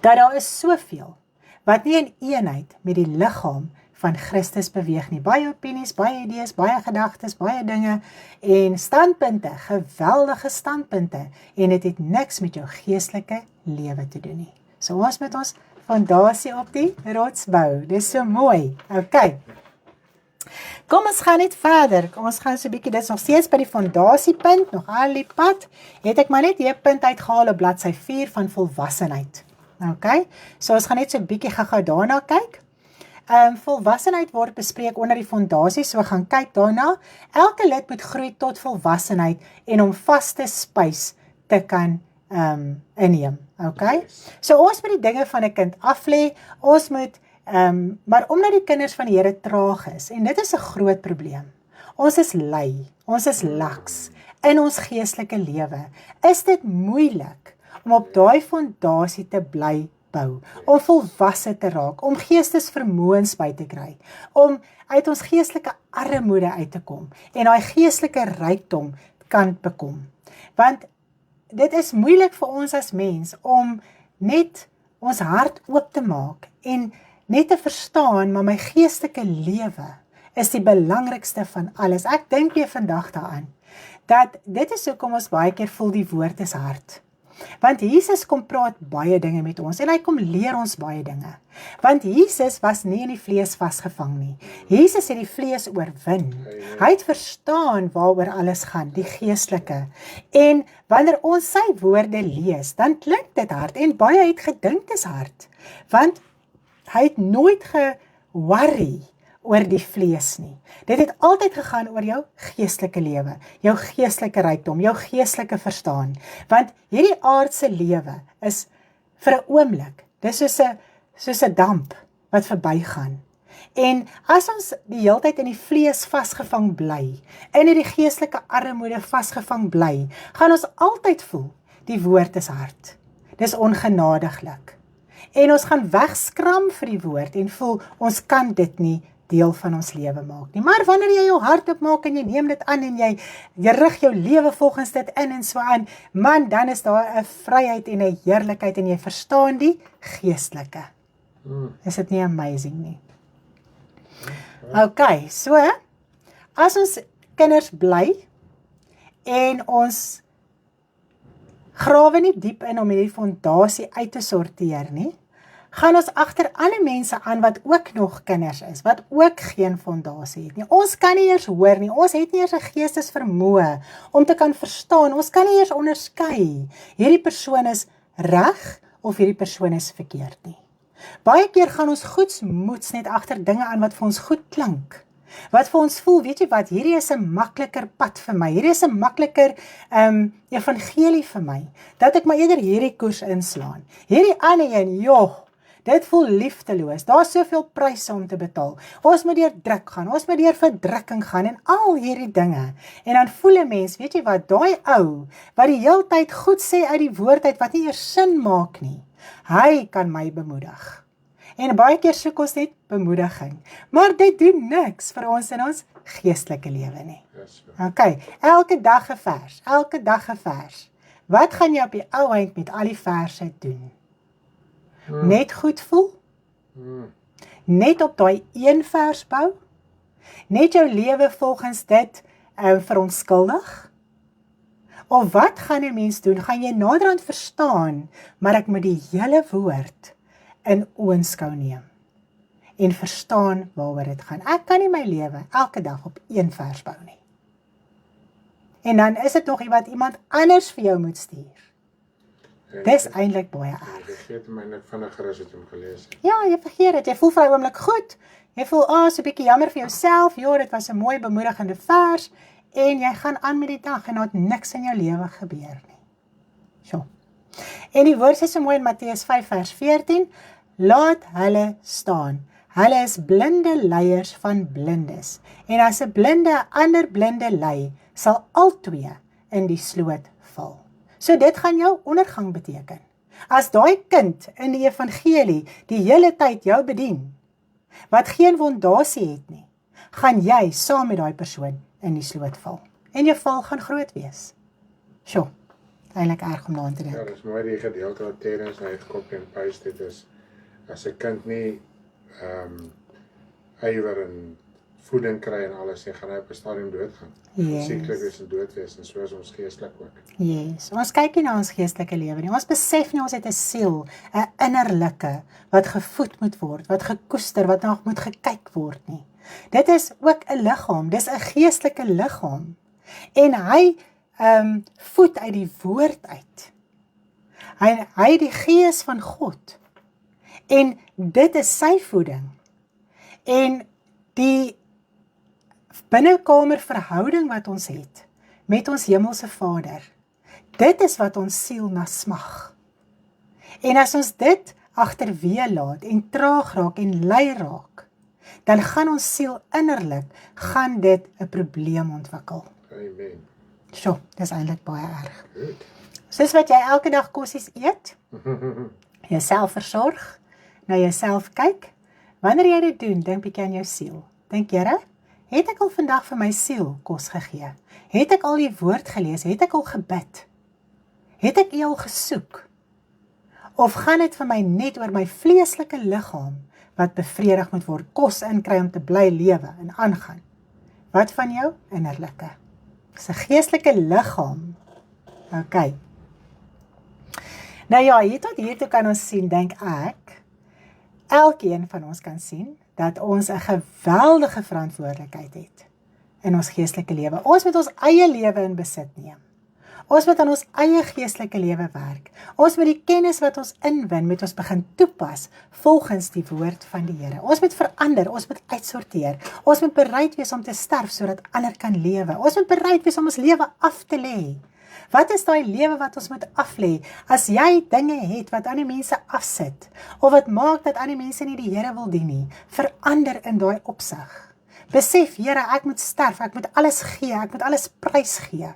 dat daar is soveel wat nie in eenheid met die liggaam van Christus beweeg nie. Baie opinies, baie idees, baie gedagtes, baie dinge en standpunte, geweldige standpunte en dit het niks met jou geestelike lewe te doen nie. So ons met ons fondasie op die rots bou. Dis so mooi. Okay. Kom ons gaan net verder. Kom ons gaan so 'n bietjie, dit is nog steeds by die fondasiepunt, nog al die pad. Het ek maar net hier punt uitgehaal op bladsy 4 van volwassenheid. Okay? So ons gaan net so 'n bietjie gou daarna kyk. Volwassenheid word bespreek onder die fondasie, so gaan kyk daarna. Elke lid moet groei tot volwassenheid en om vaste spys te kan inneem. Okay? So ons moet die dinge van 'n kind aflê, ons moet, maar omdat die kinders van die Here traag is, en dit is 'n groot probleem, ons is lui, ons is laks, in ons geestelike lewe, is dit moeilik om op daai fondasie te bly bou, om volwasse te raak, om geestesvermoëns by te kry, om uit ons geestelike armoede uit te kom, en daai geestelike rykdom kan bekom. Want dit is moeilik vir ons as mens om net ons hart oop te maak en net te verstaan, maar my geestelike lewe is die belangrikste van alles. Ek dink weer vandag daaraan, dat dit is hoekom ons baie keer voel die woord is hard. Want Jesus kom praat baie dinge met ons en hy kom leer ons baie dinge. Want Jesus was nie in die vlees vasgevang nie. Jesus het die vlees oorwin. Hy het verstaan waaroor alles gaan, die geestelike. En wanneer ons sy woorde lees, dan klink dit hard en baie het gedink dis hard. Want hy het nooit ge-worry oor die vlees nie. Dit het altyd gegaan oor jou geestelike lewe, jou geestelike rykdom, jou geestelike verstaan. Want hierdie aardse lewe is vir 'n oomblik, dis soos 'n damp wat verbygaan. En as ons die hele tyd in die vlees vasgevang bly, in die geestelike armoede vasgevang bly, gaan ons altyd voel, die woord is hard. Dis ongenadiglik. En ons gaan wegskram vir die woord en voel, ons kan dit nie deel van ons lewe maak nie. Maar wanneer jy jou hart opmaak en jy neem dit aan en jy rig jou lewe volgens dit in en so aan, man, dan is daar 'n vryheid en 'n heerlikheid en jy verstaan die geestelike. Is dit nie amazing nie? Okay, so, as ons kinders bly en ons grawe nie diep in om hierdie fondasie uit te sorteer nie, gaan ons agter ander mense aan wat ook nog kinders is, wat ook geen fondasie het nie. Ons kan nie eers hoor nie, ons het nie eers 'n geestesvermoë om te kan verstaan, ons kan nie eers onderskei, hierdie persoon is reg of hierdie persoon is verkeerd nie. Baie keer gaan ons goedsmoeds net agter dinge aan wat vir ons goed klink, wat vir ons voel, weet jy wat, hierdie is 'n makliker pad vir my, hierdie is 'n makliker evangelie vir my, dat ek maar eerder hierdie koers inslaan. Hierdie ander een, joh, Dit voel liefdeloos. Daar is soveel pryse om te betaal. Ons moet deur druk gaan, ons moet deur verdrukking gaan en al hierdie dinge. En dan voel 'n mens, weet jy wat, daai ou wat die hele tyd goed sê uit die woord uit wat nie eers sin maak nie. Hy kan my bemoedig. En baie keer soek ons net bemoediging. Maar dit doen niks vir ons in ons geestelike lewe nie. Okay, elke dag 'n vers, elke dag 'n vers. Wat gaan jy op die ou eind met al die verse doen? Net goed voel? Net op daai een vers bou? Net jou lewe volgens dit verontskuldig? Of wat gaan 'n mens doen? Gaan jy naderhand verstaan, maar ek moet die hele woord in oënskou neem en verstaan waaroor dit gaan. Ek kan nie my lewe elke dag op een vers bou nie. En dan is dit nog wat iemand anders vir jou moet stuur. Dis eintlik baie erg. Jy vergeet my net vinniger as wat jy hom gelees het. Ja, jy vergeet dit. Jy voel vir 'n oomblik goed. Jy voel, so 'n bietjie jammer vir jouself. Ja, dit was 'n mooi bemoedigende vers en jy gaan aan met die dag en daar het niks in jou lewe gebeur nie. So. En die woord sê so mooi in Matteus 5 vers 14, laat hulle staan. Hulle is blinde leiers van blindes. En as 'n blinde 'n ander blinde lei, sal albei in die sloot val. So dit gaan jou ondergang beteken. As daai kind in die evangelie die hele tyd jou bedien, wat geen fondasie het nie, gaan jy saam met daai persoon in die sloot val. En jou val gaan groot wees. Sjoe, eintlik erg om daaraan te dink. Ja, dis mooi die gedeelte wat Terrence nou gekopie en paste het is, as 'n kind nie ywer en voeding kry en alles, jy gaan hy op 'n stadium doodgaan. Yes. Sieklik is en dood wees en so is ons geestelik ook. Yes, ons kyk nie na ons geestelike lewe nie. Ons besef nie ons het 'n siel, 'n innerlike wat gevoed moet word, wat gekoester, wat nog moet gekyk word nie. Dit is ook 'n liggaam, dis 'n geestelike liggaam. En hy voed uit die woord uit. Hy die gees van God. En dit is sy voeding. En die binnekamer verhouding wat ons het met ons hemelse Vader, dit is wat ons siel na smag. En as ons dit agterweë laat en traag raak en lui raak, dan gaan ons siel innerlik, gaan dit 'n probleem ontwikkel. Amen. So, dis eintlik baie erg. Goed. Soos wat jy elke dag kossies eet, jouself versorg, na jouself kyk, wanneer jy dit doen, dink bietjie aan jou siel. Dink, Here, het ek al vandag vir my siel kos gegee? Het ek al die woord gelees? Het ek al gebid? Het ek U al gesoek? Of gaan dit vir my net oor my vleeslike liggaam, wat bevredig moet word, kos inkry om te bly lewe en aangaan? Wat van jou innerlike? Dis 'n geestelike liggaam. Okay. Nou ja, hier tot hier toe kan ons sien, dink ek, elkeen van ons kan sien, dat ons 'n geweldige verantwoordelikheid het in ons geestelike lewe. Ons moet ons eie lewe in besit neem. Ons moet aan ons eie geestelike lewe werk. Ons moet die kennis wat ons inwin, met ons begin toepas, volgens die woord van die Here. Ons moet verander, ons moet uitsorteer. Ons moet bereid wees om te sterf, sodat ander kan lewe. Ons moet bereid wees om ons lewe af te lê. Wat is daai lewe wat ons moet aflê? As jy dinge het wat ander mense afsit, of wat maak dat ander mense nie die Here wil dien nie, verander in daai opsig. Besef, Here, ek moet sterf, ek moet alles gee, ek moet alles prys gee.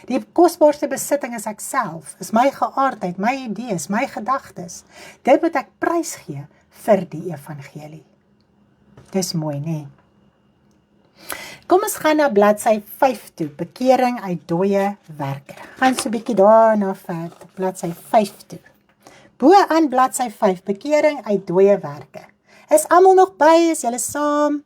Die kosbaarste besitting is ek self, is my geaardheid, my idees, my gedagtes. Dit moet ek prys gee vir die evangelie. Dis mooi, nee. Kom ons gaan na bladsy 5 toe, bekering uit dooie werke. Gaan so 'n bietjie daarna ver, bladsy 5 toe. Bo aan bladsy 5, bekering uit dooie werke. Is almal nog by? Is julle saam?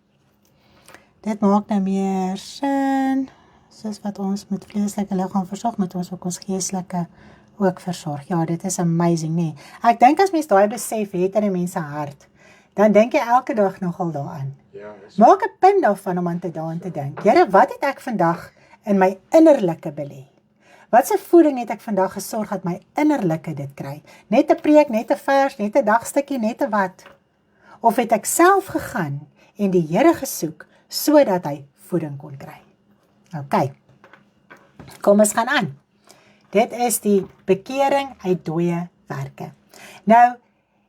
Dit maak nou meer sin. Soos wat ons met vleeslike liggaam versorg, moet ons ook ons geestelike ook versorg. Ja, dit is amazing, nee. Ek dink as mens daai besef het in 'n mens se hart, dan dink jy elke dag nogal daaraan. Ja, Maak 'n punt daarvan om aan te dink. Here, wat het ek vandag in my innerlike belê? Wat se voeding het ek vandag gesorg dat my innerlike dit kry? Net 'n preek, net 'n vers, net 'n dagstukkie, net 'n wat? Of het ek self gegaan en die Here gesoek sodat hy voeding kon kry? OK. Kom ons gaan aan. Dit is die bekering uit dooie werke. Nou,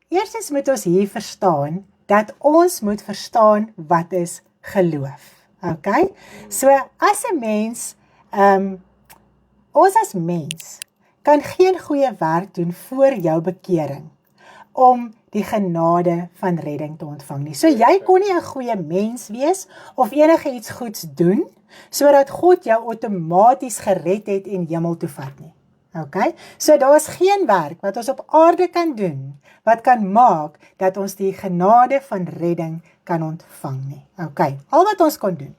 Eerstens moet ons hier verstaan, dat ons moet verstaan wat is geloof. Okay? So, as 'n mens, ons as mens, kan geen goeie werk doen voor jou bekering, om die genade van redding te ontvang nie. So jy kon nie 'n goeie mens wees, of enige iets goeds doen, sodat God jou outomaties gered het en hemel toe vat nie. Okay? So daar is geen werk wat ons op aarde kan doen, wat kan maak, dat ons die genade van redding kan ontvang nie. Okay, al wat ons kon doen,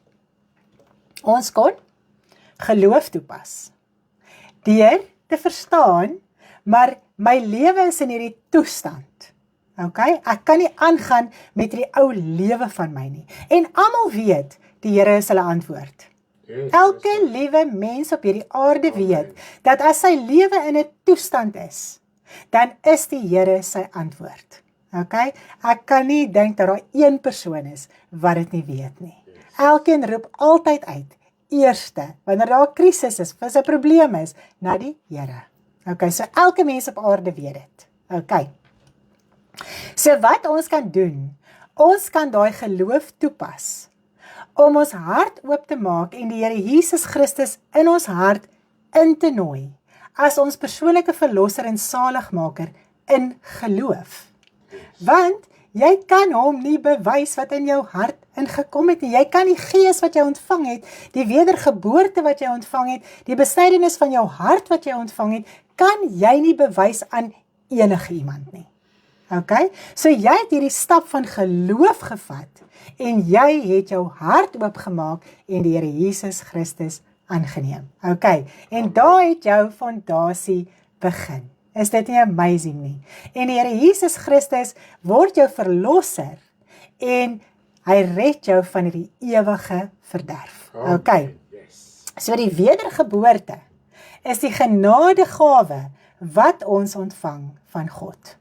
ons kon geloof toepas, deur te verstaan, maar my lewe is in hierdie toestand. Okay? Ek kan nie aangaan met die ou lewe van my nie. En almal weet, die Here is hulle antwoord. Elke liewe mens op hierdie aarde weet, dat as sy lewe in 'n toestand is, dan is die Here sy antwoord. Okay? Ek kan nie dink dat daar een persoon is, wat dit nie weet nie. Elkeen roep altyd uit, eerste, wanneer daar 'n krisis is, of 'n probleem is, na die Here. Okay, so elke mens op aarde weet dit. Okay. So wat ons kan doen, ons kan daai geloof toepas, om ons hart oop te maak en die Here Jesus Christus in ons hart in te nooi, as ons persoonlike verlosser en saligmaker in geloof. Want jy kan hom nie bewys wat in jou hart ingekom het nie. Jy kan die gees wat jy ontvang het, die wedergeboorte wat jy ontvang het, die besnydenis van jou hart wat jy ontvang het, kan jy nie bewys aan enige iemand nie. Okay? So jy het hierdie stap van geloof gevat, en jy het jou hart oopgemaak, en die Here Jesus Christus aangeneem. Okay? En daar het jou fondasie begin. Is dit nie amazing nie? En die Here Jesus Christus word jou verlosser, en hy red jou van die ewige verderf. Okay? So die wedergeboorte is die genadegawe wat ons ontvang van God.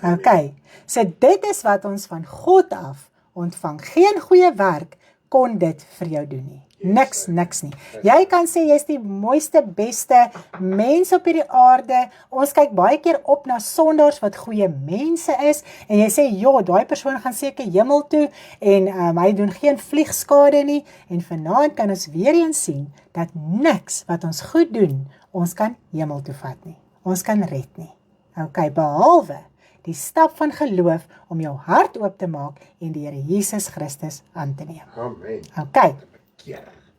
Okay, so dit is wat ons van God af ontvang. Geen goeie werk kon dit vir jou doen nie. Niks nie. Jy kan sê, jy is die mooiste, beste mens op hierdie aarde. Ons kyk baie keer op na sondaars wat goeie mense is, en jy sê, ja, daai persoon gaan seker hemel toe, en hy doen geen vliegskade nie, en vanaand kan ons weer eens sien, dat niks wat ons goed doen, ons kan hemel toe vat nie. Ons kan red nie. Okay, behalwe die stap van geloof, om jou hart oop te maak, en die Here Jesus Christus aan te neem. Amen. Okay.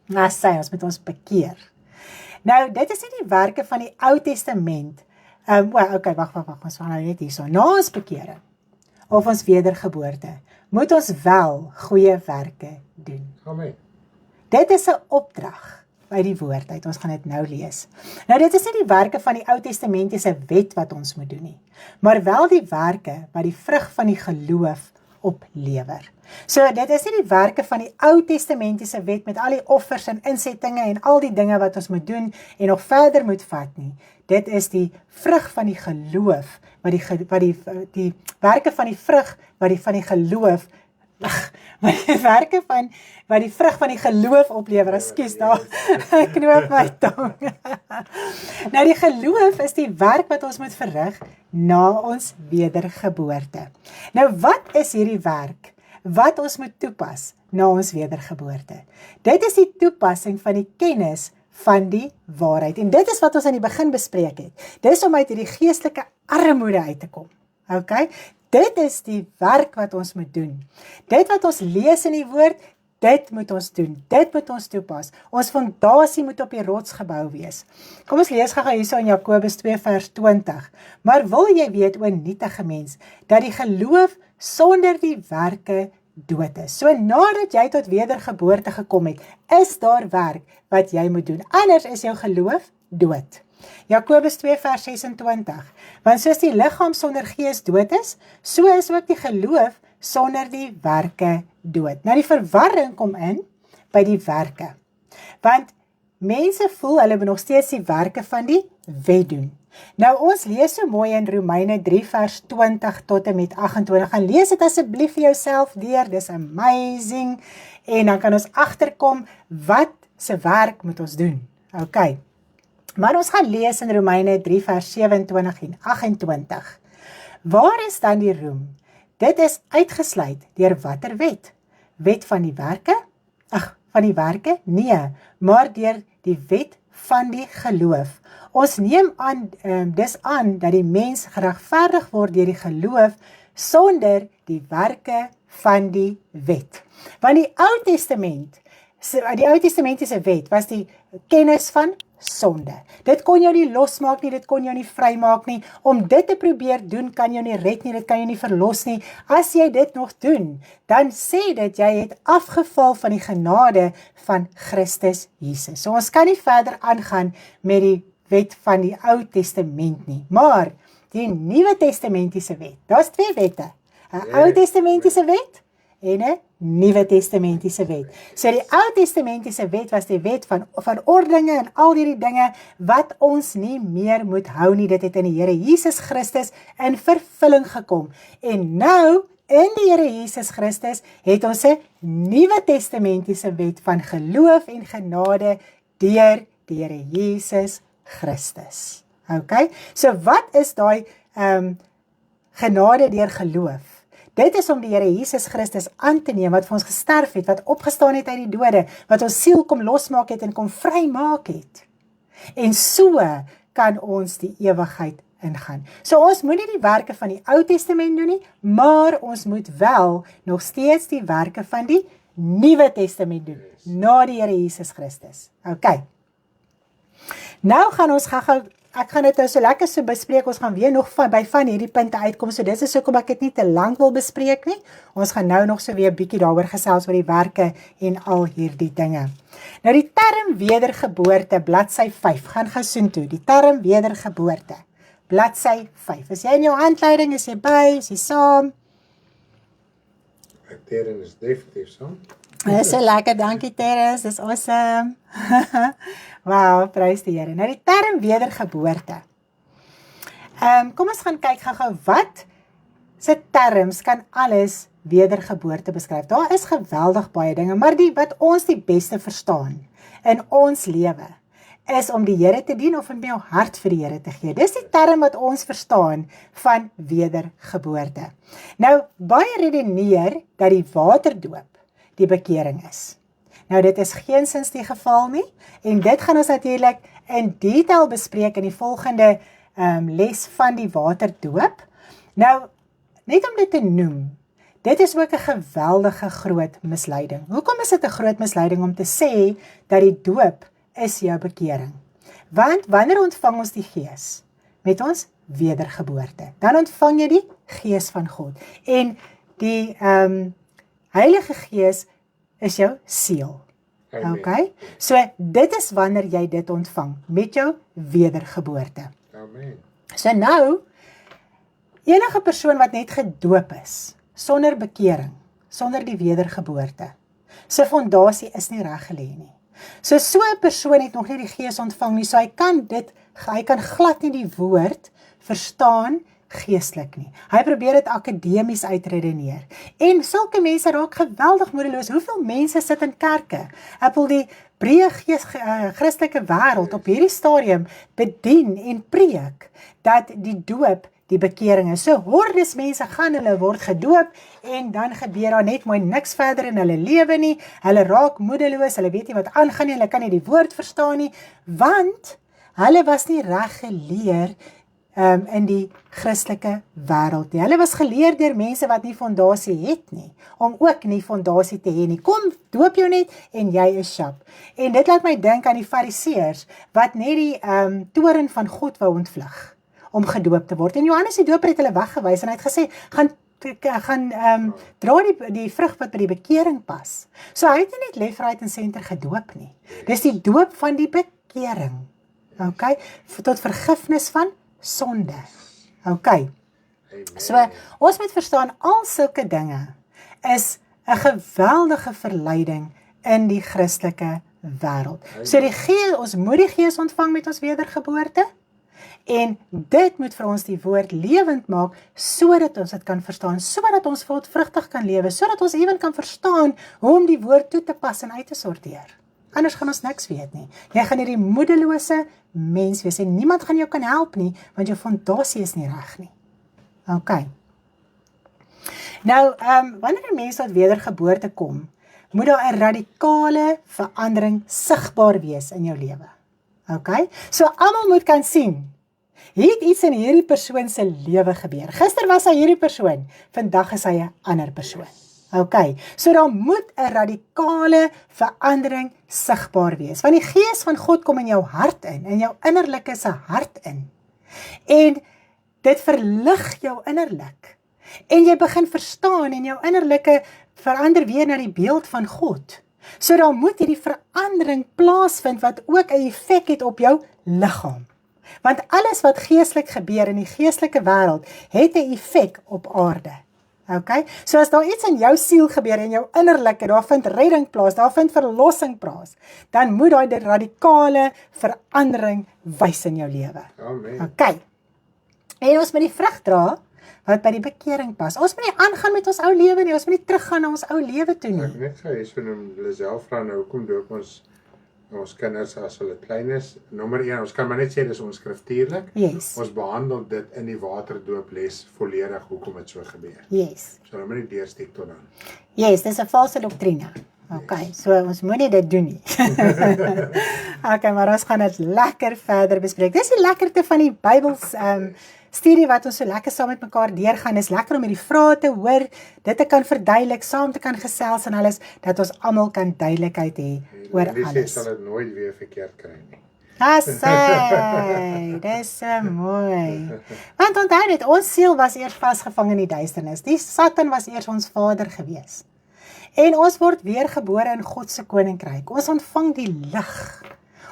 Nou sê, ons moet ons bekeer. Nou, dit is nie die werke van die Ou Testament. Okay, wag, ons gaan nou net hierso. Na ons bekering, of ons wedergeboorte, moet ons wel goeie werke doen. Amen. Dit is 'n opdrag uit die woord uit, ons gaan dit nou lees. Nou, dit is nie die werke van die Ou Testamentiese wet wat ons moet doen nie, maar wel die werke wat die vrug van die geloof oplewer. So, dit is nie die werke van die Ou Testamentiese wet met al die offers en insettinge en al die dinge wat ons moet doen en nog verder moet vat nie. Dit is die vrug van die geloof, wat die werke van die vrug wat die geloof, wat die vrug van die geloof oplewer, ekskuus, daar knoop my tong. Nou, die geloof is die werk wat ons moet verrig na ons wedergeboorte. Nou, wat is hierdie werk wat ons moet toepas na ons wedergeboorte? Dit is die toepassing van die kennis van die waarheid. En dit is wat ons aan die begin bespreek het. Dit is om uit hierdie geestelike armoede uit te kom. Okay? Dit is die werk wat ons moet doen. Dit wat ons lees in die woord, dit moet ons doen. Dit moet ons toepas. Ons fondasie moet op die rots gebou wees. Kom ons lees gou hierso in Jakobus 2 vers 20. Maar wil jy weet, o nietige mens, dat die geloof sonder die werke dood is. So nadat jy tot wedergeboorte gekom het, is daar werk wat jy moet doen. Anders is jou geloof dood. Jakobus 2 vers 26. Want soos die liggaam sonder gees dood is, so is ook die geloof sonder die werke dood. Nou die verwarring kom in by die werke. Want mense voel hulle moet nog steeds die werke van die wet doen. Nou ons lees so mooi in Romeine 3 vers 20 tot en met 28. Gaan lees dit asseblief vir jouself deur, dis amazing. En dan kan ons agterkom wat se werk moet ons doen. Maar ons gaan lees in Romeine 3 vers 27 en 28. Waar is dan die roem? Dit is uitgesluit deur watter wet? Wet van die werke? Van die werke? Nee, maar deur die wet van die geloof. Ons neem aan, dis aan dat die mens geregverdig word deur die geloof sonder die werke van die wet. Want die Ou Testamentiese wet was die kennis van sonde. Dit kon jou nie losmaak nie, dit kon jou nie vrymaak nie. Om dit te probeer doen, kan jou nie red nie, dit kan jou nie verlos nie. As jy dit nog doen, dan sê dit, jy het afgeval van die genade van Christus Jesus. So ons kan nie verder aangaan met die wet van die Ou Testament nie. Maar die Nuwe Testamentiese wet, daar's 2 wette. 'n Ou Testamentiese wet en 'n Nuwe Testamentiese wet. So die Ou Testamentiese wet was die wet van ordeninge en al hierdie dinge wat ons nie meer moet hou nie. Dit het in die Here Jesus Christus in vervulling gekom. En nou, in die Here Jesus Christus, het ons 'n Nuwe Testamentiese wet van geloof en genade deur die Here Jesus Christus. Okay? So wat is daai genade deur geloof? Dit is om die Here Jesus Christus aan te neem, wat vir ons gesterf het, wat opgestaan het uit die dode, wat ons siel kom losmaak het en kom vrymaak het. En so kan ons die ewigheid ingaan. So ons moet nie die werke van die Ou Testament doen nie, maar ons moet wel nog steeds die werke van die Nuwe Testament doen, na die Here Jesus Christus. Okay. Nou gaan ons gou ek gaan dit nou so lekker so bespreek, ons gaan weer nog by van hierdie punte uitkom, so dis is hoekom ek dit nie te lank wil bespreek nie. Ons gaan nou nog so weer 'n bietjie daaroor gesels oor die werke en al hierdie dinge. Nou die term wedergeboorte, bladsy 5, gaan soontoe, die term wedergeboorte, bladsy 5. Is jy in jou handleiding, is jy by, is jy saam? Terrence is definitief saam. Dis so lekker, dankie Terrence, dis awesome. Wow, prys die Here. Nou die term wedergeboorte. Kom ons gaan kyk gou-gou wat se terms kan alles wedergeboorte beskryf. Daar is geweldig baie dinge, maar wat ons die beste verstaan in ons lewe is om die Here te dien of om jou hart vir die Here te gee. Dis die term wat ons verstaan van wedergeboorte. Nou, baie redeneer dat die waterdoop die bekering is. Nou, dit is geensins die geval nie, en dit gaan ons natuurlik in detail bespreek in die volgende les van die waterdoop. Nou, net om dit te noem, dit is ook 'n geweldige groot misleiding. Hoekom is dit 'n groot misleiding om te sê dat die doop is jou bekering? Want wanneer ontvang ons die Gees? Met ons wedergeboorte. Dan ontvang jy die Gees van God. En die Heilige Gees is jou siel. Okay? So dit is wanneer jy dit ontvang, met jou wedergeboorte. Amen. So nou, enige persoon wat net gedoop is, sonder bekering, sonder die wedergeboorte, sy fondasie is nie reg gelê nie. So 'n persoon het nog nie die Gees ontvang nie, so hy kan glad nie die woord verstaan geestelik nie. Hy probeer dit akademies uitredeneer. En sulke mense raak geweldig moedeloos. Hoeveel mense sit in kerke? Ek wil die breë Christelike wêreld op hierdie stadium bedien en preek dat die doop die bekering is. So hordes mense gaan, hulle word gedoop en dan gebeur daar net mooi niks verder in hulle lewe nie. Hulle raak moedeloos, hulle weet nie wat aangaan nie, hulle kan nie die woord verstaan nie, want hulle was nie reg geleer in die Christelike wêreld nie. Hulle was geleer deur mense wat nie fondasie het nie, om ook nie fondasie te hê nie. Kom, doop jou net en jy is sjap. En dit laat my dink aan die Fariseërs wat net die toren van God wou ontvlug om gedoop te word. En Johannes die Doper het hulle weggewys en hy het gesê, gaan dra die vrug wat by die bekering pas. So hy het nie net left, right en center gedoop nie. Dis die doop van die bekering. Okay? Tot vergifnis van sonde. Okay. So ons moet verstaan, al sulke dinge is 'n geweldige verleiding in die Christelike wêreld. So ons moet die Gees ontvang met ons wedergeboorte, en dit moet vir ons die woord lewend maak, sodat ons dit kan verstaan, sodat ons vrugtig kan lewe, sodat ons ewen kan verstaan hoe om die woord toe te pas en uit te sorteer. Anders gaan ons niks weet nie. Jy gaan hierdie moedelose mens wees en niemand gaan jou kan help nie, want jou fondasie is nie reg nie. OK. Nou, wanneer 'n mens tot wedergeboorte kom, moet daar 'n radikale verandering sigbaar wees in jou lewe. OK? So almal moet kan sien, hier het iets in hierdie persoon se lewe gebeur. Gister was hy hierdie persoon, vandag is hy 'n ander persoon. OK, so daar moet 'n radikale verandering sigbaar wees, want die Gees van God kom in jou hart in jou innerlike se hart in. En dit verlig jou innerlik. En jy begin verstaan en jou innerlike verander weer na die beeld van God. So daar moet hierdie verandering plaasvind wat ook 'n effek het op jou liggaam. Want alles wat geestelik gebeur in die geestelike wêreld het 'n effek op aarde. OK? So as daar iets in jou siel gebeur, in jou innerlike, daar vind redding plaas, daar vind verlossing plaas, dan moet daai radikale verandering wys in jou lewe. Amen. OK. En ons moet die vrug dra wat by die bekering pas. Ons moet nie aangaan met ons ou lewe nie, ons moet nie teruggaan na ons ou lewe toe nie. Ek net sê, jy so hulle self vra nou, hoekom doop ons kinders as hulle klein is? Nommer 1, ons kan maar net sê dis onskriftuurlik. Yes. Ons behandel dit in die waterdooples volledig hoekom dit so gebeur. Yes. So nou moet nie deursteek tot dan. Yes, dis 'n valse doktrine. OK, so ons moet nie dit doen nie. OK, maar ons gaan dit lekker verder bespreek. Dis die lekkerte van die Bybels studie wat ons so lekker saam met mekaar deurgaan. Is lekker om hierdie vrae te hoor, dit te kan verduidelik, saam te kan gesels en alles, dat ons almal kan duidelikheid hê oor alles. Jy sal dit nooit weer verkeerd kry nie. Dis so mooi. Want onthou net, ons siel was eers vasgevang in die duisternis. Die Satan was eers ons vader gewees. En ons word weergebore in God se koninkryk. Ons ontvang die lig.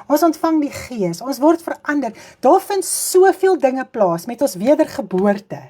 Ons ontvang die Gees. Ons word verander. Daar vind soveel dinge plaas met ons wedergeboorte.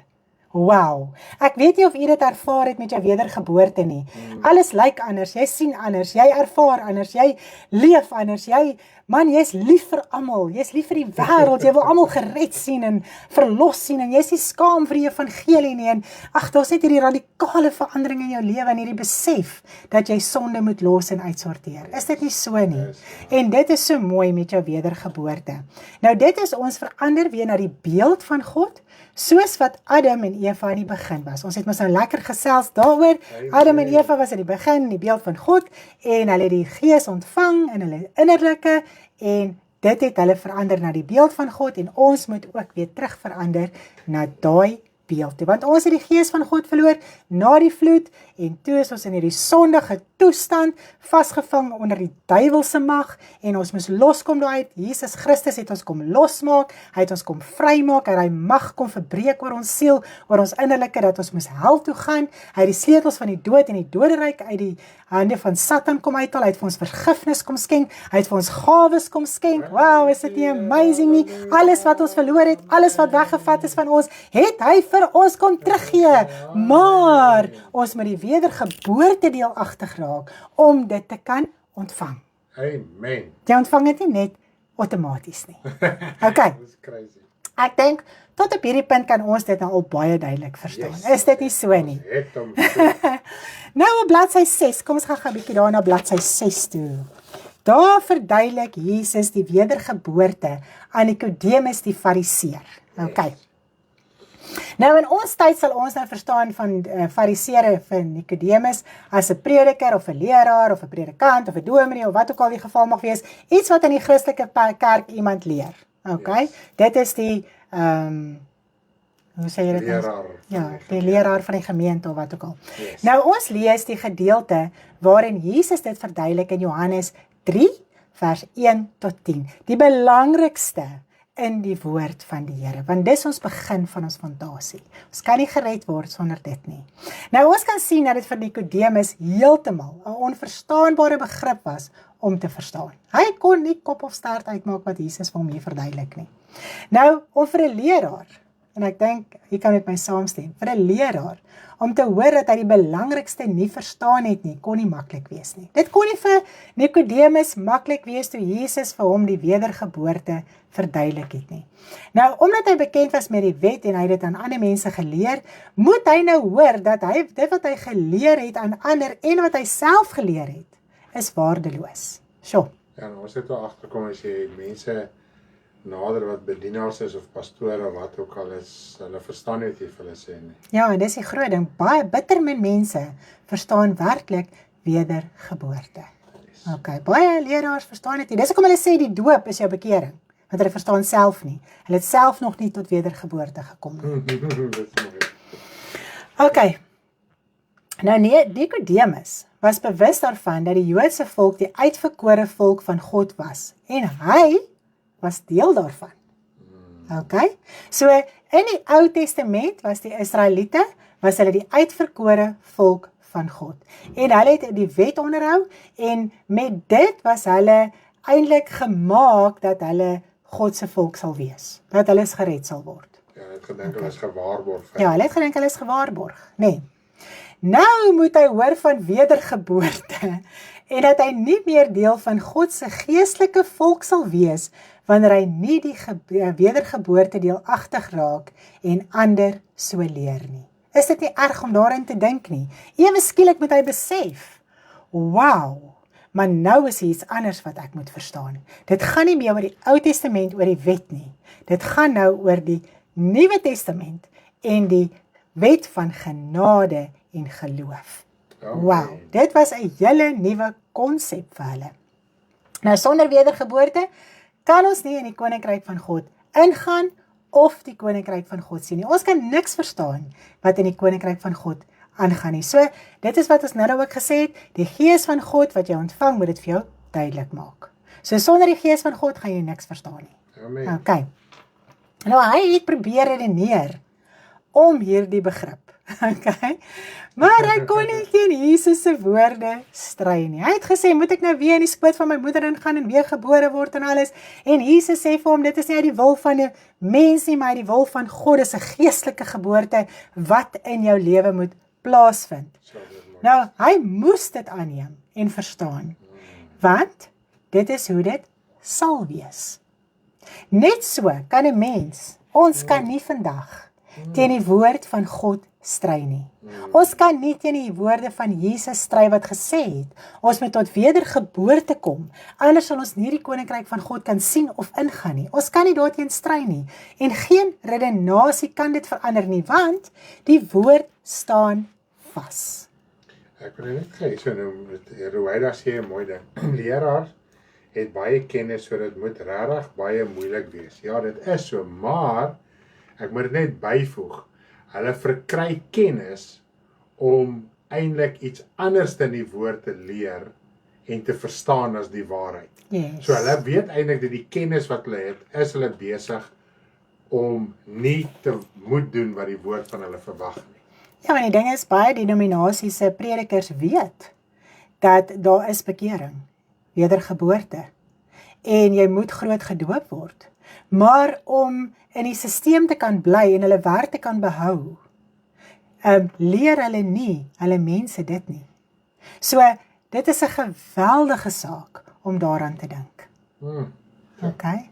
Wow. Ek weet nie of jy dit ervaar het met jou wedergeboorte nie. Alles lyk anders. Jy sien anders. Jy ervaar anders. Jy leef anders. Jy's lief vir almal. Jy's lief vir die wêreld. Jy wil almal gered sien en verlos sien en jy's nie skaam vir die evangelie nie. En daar's net hierdie radikale verandering in jou lewe en hierdie besef dat jy sonde moet los en uitsorteer. Is dit nie so nie? En dit is so mooi met jou wedergeboorte. Nou dit is ons verander weer na die beeld van God, soos wat Adam en Eva in die begin was. Ons het mos nou lekker gesels daaroor. Adam en Eva was in die begin in die beeld van God en hulle het die Gees ontvang in hulle innerlike en dit het hulle verander na die beeld van God en ons moet ook weer terug verander na daai beeld toe. Want ons het die Gees van God verloor na die vloed en toe is ons in hierdie sondige toestand vasgevang onder die duiwelse mag en ons moes loskom daaruit. Jesus Christus het ons kom losmaak, hy het ons kom vrymaak, hy het die mag kom verbreek oor ons siel, oor ons innerlike, dat ons moes hel toe gaan. Hy het die sleutels van die dood en die doderyk uit die hande van Satan kom uithaal, hy het vir ons vergifnis kom skenk, hy het vir ons gawes kom skenk. Wow, is dit nie amazing nie? Alles wat ons verloor het, alles wat weggevat is van ons, het hy vir ons kom teruggee. Maar ons moet die wedergeboorte deelagtig raak om dit te kan ontvang. Amen. Jy ontvang dit nie net outomaties nie. Okay. Dis crazy. Ek dink tot op hierdie punt kan ons dit nou al baie duidelik verstaan. Yes. Is dit nie so nie? Het hom. Nou op bladsy 6, kom ons gaan 'n bietjie daar na bladsy 6 toe. Daar verduidelik Jesus die wedergeboorte aan Nikodemus die Fariseer. Okay. Nou in ons tyd sal ons nou verstaan van fariseere vir Nikodemus as 'n prediker of 'n leraar of 'n predikant of 'n dominee of wat ook al die geval mag wees, iets wat in die Christelike kerk iemand leer. Okay? Yes. Dit is die hoe sê jy dit? Leraar. Ja, die leraar van die gemeente of wat ook al. Yes. Nou ons lees die gedeelte waarin Jesus dit verduidelik in Johannes 3 vers 1 tot 10. Die belangrikste in die woord van die Here, want dis ons begin van ons fondasie. Ons kan nie gered word sonder dit nie. Nou ons kan sien dat dit vir Nikodemus heeltemal 'n onverstaanbare begrip was om te verstaan. Hy kon nie kop of stert uitmaak wat Jesus vir hom hier verduidelik nie. Nou, om vir 'n leraar, en ek dink, jy kan met my saamstem, vir 'n leraar, om te hoor dat hy die belangrikste nie verstaan het nie, kon nie maklik wees nie. Dit kon nie vir Nikodemus maklik wees toe Jesus vir hom die wedergeboorte verduidelik het nie. Nou, omdat hy bekend was met die wet en hy dit aan ander mense geleer, moet hy nou hoor dat dit wat hy geleer het aan ander en wat hy self geleer het, is waardeloos. Sjoe. Ja, ons het wel agterkom as jy mense nader wat bedienaars is of pastore of wat ook al is, hulle verstaan nie wat jy vir hulle sê nie. Ja, en dis die groot ding. Baie bitter min mense verstaan werklik wedergeboorte. Okay, baie leraars verstaan dit nie. Dis hoekom hulle sê die doop is jou bekering, want hulle verstaan self nie. Hulle het self nog nie tot wedergeboorte gekom nie. Dis mooi. Okay. Nou Nicodemus was bewus daarvan dat die Joodse volk die uitverkore volk van God was en hy was deel daarvan. Okay? So in die Ou Testament was die Israeliete, was hulle die uitverkore volk van God. En hulle het die wet onderhou en met dit was hulle eintlik gemaak dat hulle God se volk sal wees, dat hulle gered sal word. Ja, hy het gedink hulle is gewaarborg. Ja, hulle het gedink hulle is gewaarborg, nee. Nou moet hy hoor van wedergeboorte en dat hy nie meer deel van God se geestelike volk sal wees wanneer hy nie die wedergeboorte deelagtig raak en ander so leer nie. Is dit nie erg om daarin te dink nie? Ewe skielik moet hy besef, wow, maar nou is hier iets anders wat ek moet verstaan. Dit gaan nie meer oor die Ou Testament, oor die wet nie. Dit gaan nou oor die Nuwe Testament en die wet van genade en geloof. Wow, dit was 'n hele nuwe konsep vir hulle. Nou sonder wedergeboorte kan ons nie in die koninkryk van God ingaan of die koninkryk van God sien nie. Ons kan niks verstaan wat in die koninkryk van God aangaan nie. So, dit is wat ons nou ook gesê het, die gees van God wat jy ontvang, moet dit vir jou duidelik maak. So sonder die gees van God gaan jy niks verstaan nie. Amen. Okay. Nou hy het probeer redeneer om hierdie begrip. Okay. Maar hy kon nie teen Jesus se woorde stry nie. Hy het gesê, moet ek nou weer in die skoot van my moeder ingaan en weer gebore word en alles? En Jesus sê vir hom, dit is nie uit die wil van 'n mens nie, maar uit die wil van God. Dis 'n geestelike geboorte wat in jou lewe moet plaasvind. Nou, hy moes dit aanneem en verstaan. Want dit is hoe dit sal wees. Net so kan 'n mens, ons kan nie vandag teen die woord van God stry nie. Ons kan nie teen die woorde van Jesus stry wat gesê het, ons moet tot wedergeboorte kom, anders sal ons nie die koninkryk van God kan sien of ingaan nie. Ons kan nie daarteen stry nie, en geen redenasie kan dit verander nie, want die woord staan vas. Ek wil net sê, so nou, Ruwaida sê 'n mooi ding, leraars het baie kennis, so dit moet regtig baie moeilik wees. Ja, dit is so, maar ek moet net byvoeg, hulle verkry kennis om eintlik iets anders in die woord te leer en te verstaan as die waarheid. Yes. So hulle weet eintlik dat die kennis wat hulle het, is hulle besig om nie te moet doen wat die woord van hulle verwag nie. Ja, maar die ding is, baie denominasies se predikers weet dat daar is bekering, wedergeboorte, en jy moet groot gedoop word. Maar om in die sisteem te kan bly en hulle werk te kan behou, leer hulle nie, hulle mense dit nie. So, dit is 'n geweldige saak om daaraan te dink. Okay.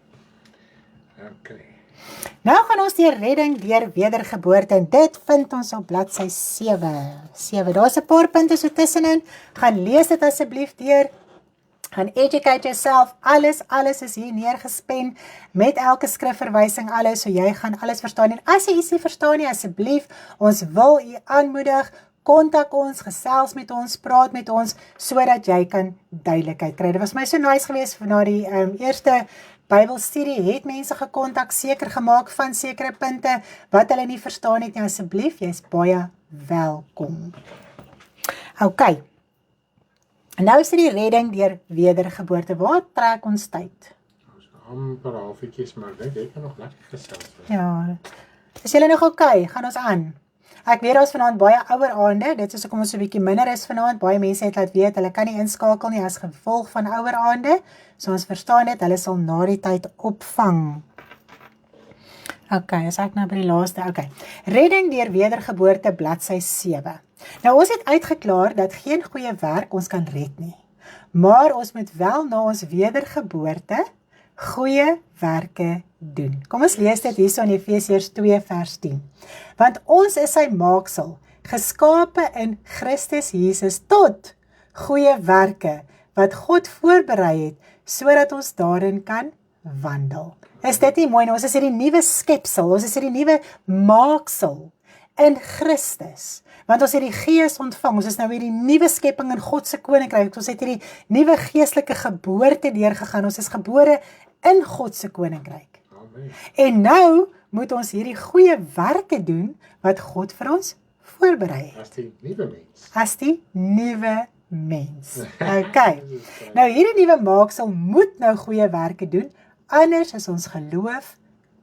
Nou gaan ons die redding deur wedergeboorte, en dit vind ons op bladsy 7. Daar's 'n paar punte so tussenin, gaan lees dit asseblief deur, gaan educate yourself, alles is hier neergespen, met elke skrifverwysing, alles, so jy gaan alles verstaan, en as jy iets nie verstaan nie, asseblief, ons wil u aanmoedig, kontak ons, gesels met ons, praat met ons, sodat jy kan duidelikheid kry. Dit was my so nice geweest, na die eerste Bybelstudie, het mense gekontak, seker gemaak van sekere punte, wat hulle nie verstaan het nie, asseblief, jy is baie welkom. Okay. Nou is die redding deur wedergeboorte. Waar trek ons tyd? Ons amper halfietjies, maar ek dink jy kan nog lekker gesels. Ja. Is julle nog okay? Gaan ons aan? Ek weet ons vanaand baie ouer aande, dit is hoekom ons so 'n bietjie minder is vanaand. Baie mense het laat weet, hulle kan nie inskakel nie as gevolg van ouer aande. So ons verstaan dit, hulle sal na die tyd opvang. Okay, as ek nou by die laaste, okay. Redding deur wedergeboorte, bladsy 7. Nou ons het uitgeklaar dat geen goeie werk ons kan red nie. Maar ons moet wel na ons wedergeboorte goeie werke doen. Kom ons lees dit hierso in Efesiërs 2 vers 10. Want ons is sy maaksel, geskape in Christus Jesus tot goeie werke, wat God voorberei het, sodat ons daarin kan wandel. Is dit nie mooi nou? Ons is hierdie nuwe skepsel, ons is hierdie nuwe maaksel in Christus. Want ons het die Gees ontvang, ons is nou hierdie nuwe skepping in God se koninkryk, ons het hierdie nuwe geestelike geboorte deurgegaan, ons is gebore in God se koninkryk. Amen. En nou moet ons hierdie goeie werke doen, wat God vir ons voorberei het. As die nuwe mens. As die nuwe mens. Okay. Nou hierdie nuwe maaksel moet nou goeie werke doen, anders is ons geloof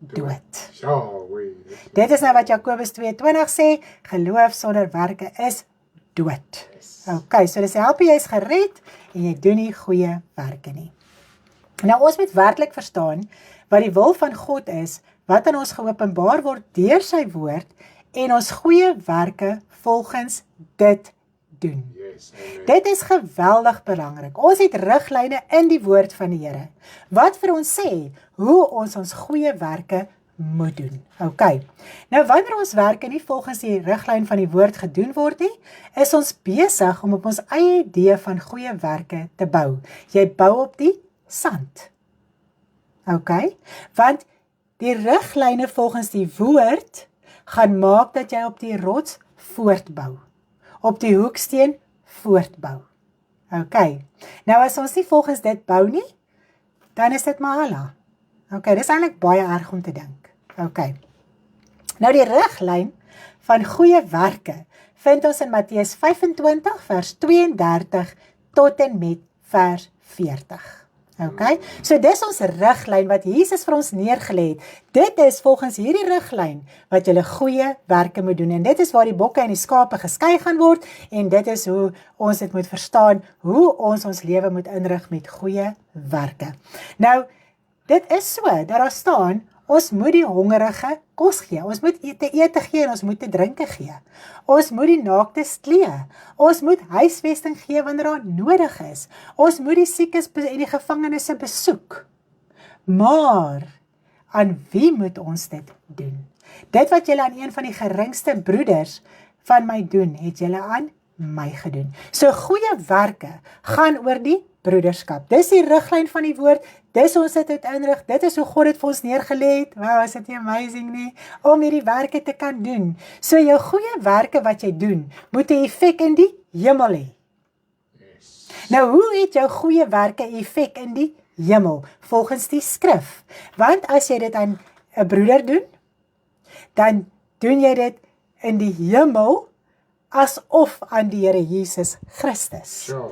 dood. Ja, oei. Dit is nou wat Jakobus 2:20 sê, geloof sonder werke is dood. Okay, so dis help jy is gered en jy doen nie goeie werke nie. Nou ons moet werklik verstaan wat die wil van God is, wat aan ons geopenbaar word deur sy woord en ons goeie werke volgens dit doen. Yes, amen. Dit is geweldig belangrik. Ons het riglyne in die woord van die Here, wat vir ons sê, hoe ons goeie werke moet doen. Okay. Nou wanneer ons werke nie volgens die riglyn van die woord gedoen word nie, is ons besig om op ons eie idee van goeie werke te bou. Jy bou op die sand. Okay? Want die riglyne volgens die woord gaan maak dat jy op die rots voortbou. Op die hoeksteen voortbou. Okay. Nou as ons nie volgens dit bou nie, dan is dit maar Allah. Okay, dis eintlik baie erg om te dink. Okay. Nou die riglyn van goeie werke vind ons in Matteus 25 vers 32 tot en met vers 40. Okay? So dis ons riglyn wat Jesus vir ons neergelê het. Dit is volgens hierdie riglyn wat julle goeie werke moet doen. En dit is waar die bokke en die skape geskei gaan word en dit is hoe ons dit moet verstaan, hoe ons lewe moet inrig met goeie werke. Nou, dit is so, dat daar staan, ons moet die hongerige kos gee, ons moet te ete gee en ons moet te drinke gee. Ons moet die naaktes klee, ons moet huisvesting gee wanneer daar nodig is. Ons moet die siekes en die gevangenes besoek. Maar, aan wie moet ons dit doen? Dit wat julle aan een van die geringste broeders van my doen, het julle aan my gedoen. So goeie werke gaan oor die broederskap. Dis die riglyn van die woord, dis ons dit inrig, dit is hoe God dit vir ons neergelê het. Wow, is dit nie amazing nie? Om hierdie werke te kan doen. So jou goeie werke wat jy doen, moet 'n effek in die hemel hê. Yes. Nou hoe het jou goeie werke effek in die hemel? Volgens die skrif. Want as jy dit aan 'n broeder doen, dan doen jy dit in die hemel asof aan die Here Jesus Christus. Ja.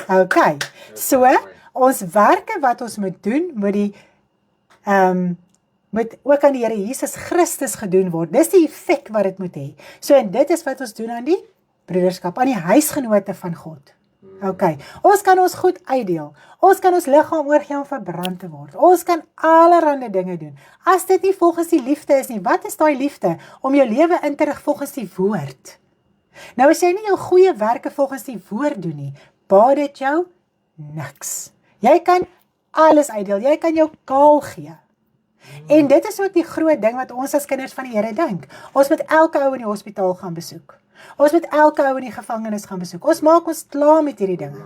Okay, so ons werke wat ons moet doen, moet ook aan die Here Jesus Christus gedoen word. Dis die effek wat dit moet hê. So en dit is wat ons doen aan die broederskap, aan die huisgenote van God. Okay, ons kan ons goed uitdeel. Ons kan ons liggaam oorgee om verbrand te word. Ons kan allerlei dinge doen. As dit nie volgens die liefde is nie, wat is daai liefde? Om jou lewe in te rig volgens die woord. Nou as jy nie jou goeie werke volgens die woord doen nie, baat dit jou niks. Jy kan alles uitdeel, jy kan jou kaal gee. En dit is ook die groot ding wat ons as kinders van die Here dink. Ons moet elke ou in die hospitaal gaan besoek. Ons moet elke ou in die gevangenis gaan besoek. Ons maak ons klaar met hierdie dinge.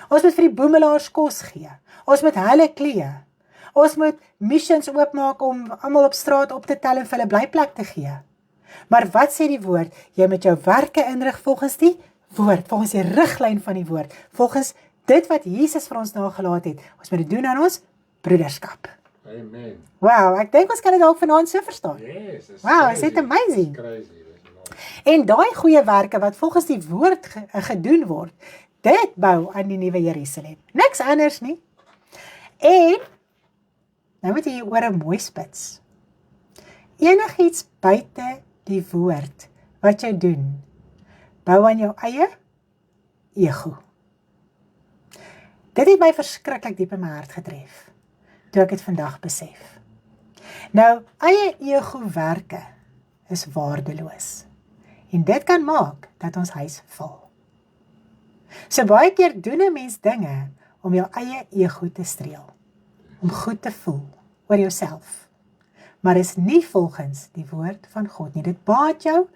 Ons moet vir die boemelaars kos gee. Ons moet hulle klee. Ons moet missions oopmaak om almal op straat op te tel en vir hulle blyplek te gee. Maar wat sê die woord? Jy moet jou werke inrig volgens die woord, volgens die riglyn van die woord, volgens dit wat Jesus vir ons nagelaat het. Ons moet dit doen aan ons broederskap. Amen. Wow, ek dink ons kan dit dalk vanaand so verstaan. Yes, Wow, is dit amazing? Crazy. En daai goeie werke wat volgens die woord gedoen word, dit bou aan die nuwe Jerusalem. Niks anders nie. En nou moet jy oor 'n mooi spits. Enigiets buite die woord wat jy doen, bou aan jou eie ego. Dit het my verskriklik diep in my hart getref, toe ek dit vandag besef. Nou, eie ego werke is waardeloos. En dit kan maak dat ons huis val. So baie keer doen 'n mens dinge om jou eie ego te streel, om goed te voel oor jouself. Maar is nie volgens die woord van God nie. Dit baat jou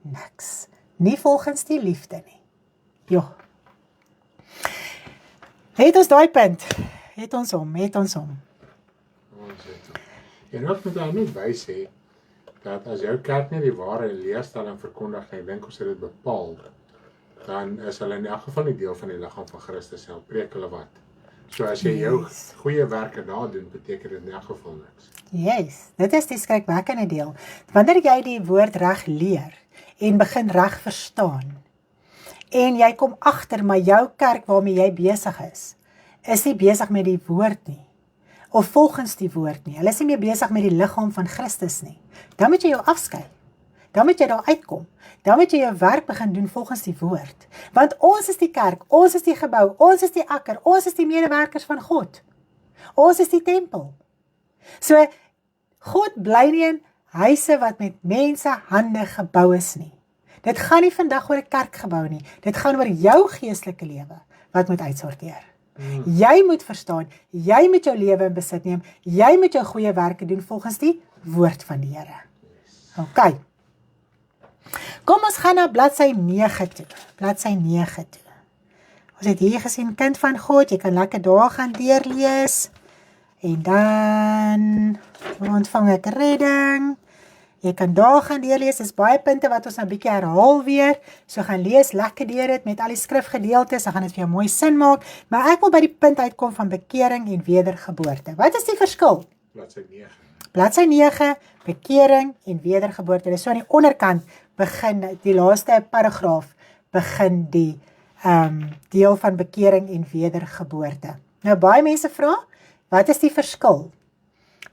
niks. Nie volgens die liefde nie. Jo. Het ons daai punt? Het ons hom. is dit so. En ook moet hy net by sê, dat as jou kerk nie die ware leerstelling verkondig, en ek dink ons het dit bepaal, dan is hulle in elk geval nie deel van die liggaam van Christus self, preek hulle wat. So as jy jou goeie werke daar doen, beteken dit in elk geval niks. Yes, dit is die skrikwekkende deel. Wanneer jy die woord reg leer, en begin reg verstaan, en jy kom agter, maar jou kerk waarmee jy besig is nie besig met die woord nie, of volgens die woord nie, hulle is nie meer besig met die liggaam van Christus nie, dan moet jy jou afskei, dan moet jy daar uitkom, dan moet jy jou werk begin doen volgens die woord, want ons is die kerk, ons is die gebou, ons is die akker, ons is die medewerkers van God, ons is die tempel, so God bly nie in huise wat met mense hande gebou is nie. Dit gaan nie vandag oor 'n kerkgebou nie. Dit gaan oor jou geestelike lewe wat moet uitsorteer. Jy moet verstaan, jy moet jou lewe in besit neem, jy moet jou goeie werke doen volgens die woord van die Here. OK. Kom ons gaan na bladsy 9 toe. Bladsy 9 toe. Ons het hier gesien, kind van God, jy kan lekker daar gaan deurlees. En dan ontvang ek redding. Jy kan daar gaan deurlees, dis baie punte wat ons nou 'n bietjie herhaal weer, so gaan lees lekker deur dit met al die skrifgedeeltes, dan gaan dit vir jou mooi sin maak, maar ek wil by die punt uitkom van bekering en wedergeboorte. Wat is die verskil? Bladsy 9. Bladsy 9, bekering en wedergeboorte. Dis so aan die onderkant begin, die laaste paragraaf, begin die deel van bekering en wedergeboorte. Nou baie mense vra, wat is die verskil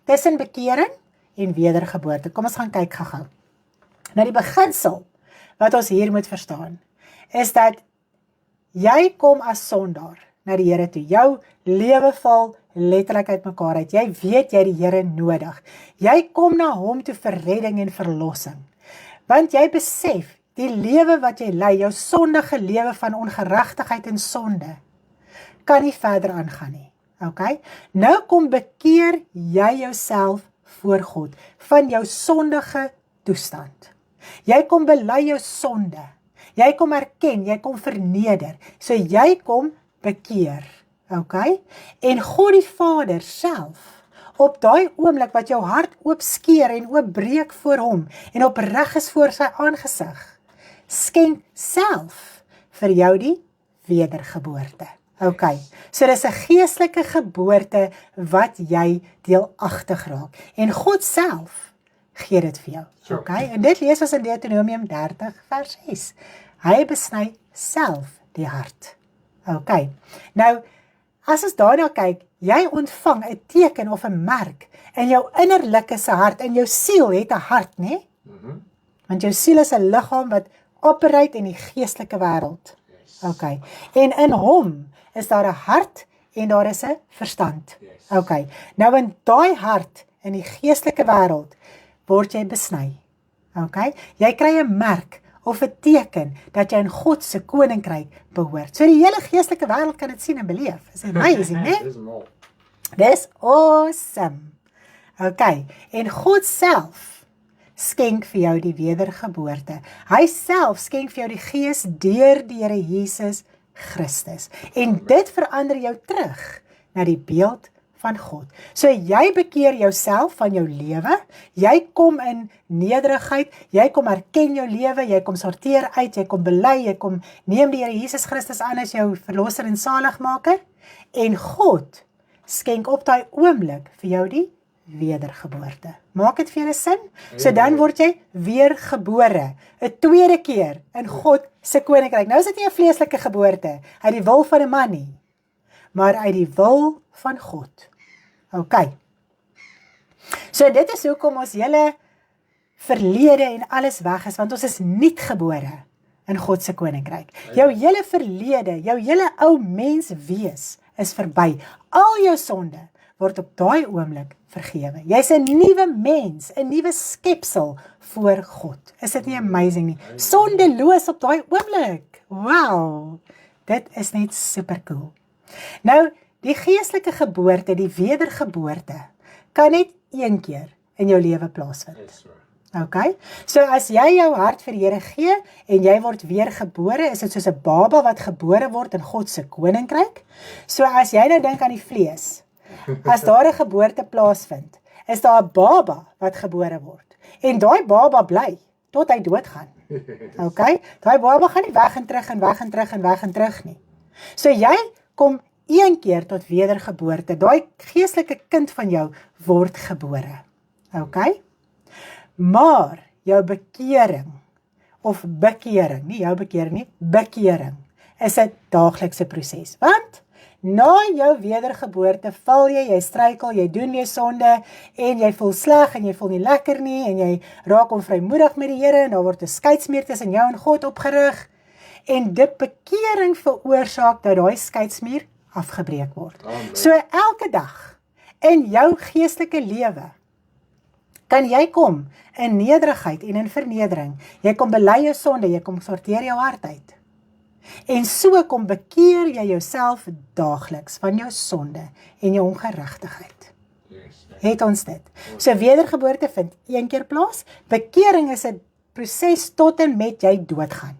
tussen bekering en wedergeboorte? Kom ons gaan kyk gou-gou. Nou die beginsel wat ons hier moet verstaan, is dat jy kom as sondaar na die Here toe. Jou lewe val letterlik uit mekaar uit. Jy weet jy die Here nodig. Jy kom na hom toe vir redding en verlossing. Want jy besef, die lewe wat jy lei, jou sondige lewe van ongeregtigheid en sonde, kan nie verder aangaan nie. Okay? Nou kom bekeer jy jouself voor God van jou sondige toestand. Jy kom bely jou sonde. Jy kom erken, jy kom verneder. So jy kom bekeer. Okay? En God die Vader self, op daai oomblik wat jou hart oopskeer en oopbreek voor hom en opreg is voor sy aangesig, skenk self vir jou die wedergeboorte. Okay, so dis 'n geestelike geboorte wat jy deelagtig raak. En God self gee dit vir jou. Okay, en dit lees ons in Deuteronomium 30 vers 6. Hy besny self die hart. Okay, nou as ons daarna kyk, jy ontvang 'n teken of 'n merk in jou innerlike se hart, in jou siel het 'n hart, né? Want jou siel is 'n liggaam wat operate in die geestelike wêreld. Okay, en in hom is daar 'n hart en daar is 'n verstand. Okay, nou in daai hart, in die geestelike wêreld, word jy besny. Okay, jy kry 'n merk of 'n teken dat jy in God se koninkryk behoort. So die hele geestelike wêreld kan dit sien en beleef. Is amazing, né? Dis awesome. Okay, en God self skenk vir jou die wedergeboorte. Hy self skenk vir jou die Gees deur die Here Jesus Christus. En dit verander jou terug na die beeld van God. So jy bekeer jouself van jou lewe, jy kom in nederigheid, jy kom erken jou lewe, jy kom sorteer uit, jy kom bely, jy kom neem die Here Jesus Christus aan as jou verlosser en saligmaker, en God skenk op daai oomblik vir jou die wedergeboorte. Maak dit vir julle sin? So dan word jy weergebore, 'n tweede keer in God se koninkryk. Nou is dit nie 'n vleeslike geboorte uit die wil van 'n man nie, maar uit die wil van God. Okay. So dit is hoekom ons hele verlede en alles weg is, want ons is nuut gebore in God se koninkryk. Jou hele verlede, jou hele ou mens wees is verby. Al jou sonde word op daai oomblik vergewe. Jy's 'n nuwe mens, 'n nuwe skepsel voor God. Is dit nie amazing nie? Sondeloos op daai oomblik. Wow! Dit is net super cool. Nou, die geestelike geboorte, die wedergeboorte, kan net een keer in jou lewe plaasvind. Okay? So as jy jou hart vir die Here gee en jy word weergebore, is dit soos 'n baba wat gebore word in God se koninkryk. So as jy nou dink aan die vlees, as daar 'n geboorte plaasvind, is daar 'n baba wat gebore word. En daai baba bly tot hy doodgaan. Okay? Daai baba gaan nie weg en terug en weg en terug en weg en terug nie. So jy kom een keer tot wedergeboorte. Daai geestelike kind van jou word gebore. Okay? Maar jou bekering of bekering, nie jou bekering nie, bekering is 'n daaglikse proses. Want na jou wedergeboorte val jy struikel, jy doen weer sonde en jy voel sleg en jy voel nie lekker nie en jy raak onvrymoedig met die Here en daar word 'n skeidsmuur tussen jou en God opgerig en dit bekering veroorsaak dat daai skeidsmuur afgebreek word. Amen. So elke dag in jou geestelike lewe kan jy kom in nederigheid en in vernedering. Jy kom bely jou sonde, jy kom sorteer jou hart uit. En so kom bekeer jy jouself daagliks van jou sonde en jou ongeregtigheid. Yes. Het ons dit? So wedergeboorte vind een keer plaas. Bekering is 'n proses tot en met jy doodgaan.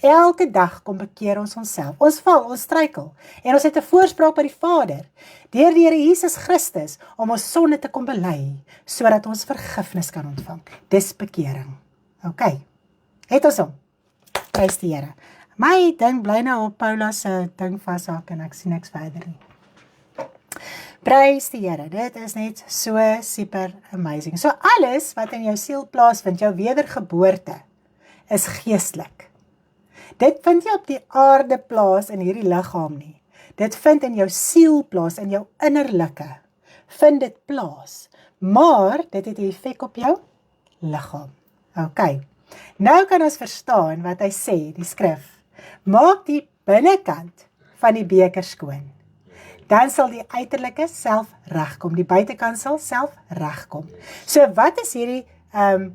Elke dag kom bekeer ons onsself. Ons val, ons struikel. En ons het 'n voorspraak by die Vader, deur die Here Jesus Christus, om ons sonde te kom bely, sodat ons vergifnis kan ontvang. Dis bekering. Okay. Het ons hom? Prys die Here. My ding bly nou op Paula se ding vashaak en ek sien niks verder nie. Prys die Here. Dit is net so super amazing. So alles wat in jou siel plaasvind, jou wedergeboorte, is geestelik. Dit vind nie op die aarde plaas in hierdie liggaam nie. Dit vind in jou siel plaas, in jou innerlike. Vind dit plaas. Maar dit het 'n effek op jou liggaam. Okay. Nou kan ons verstaan wat hy sê, die skrif. Maak die binnekant van die beker skoon. Dan sal die uiterlike self regkom. Die buitekant sal self regkom. So wat is hierdie,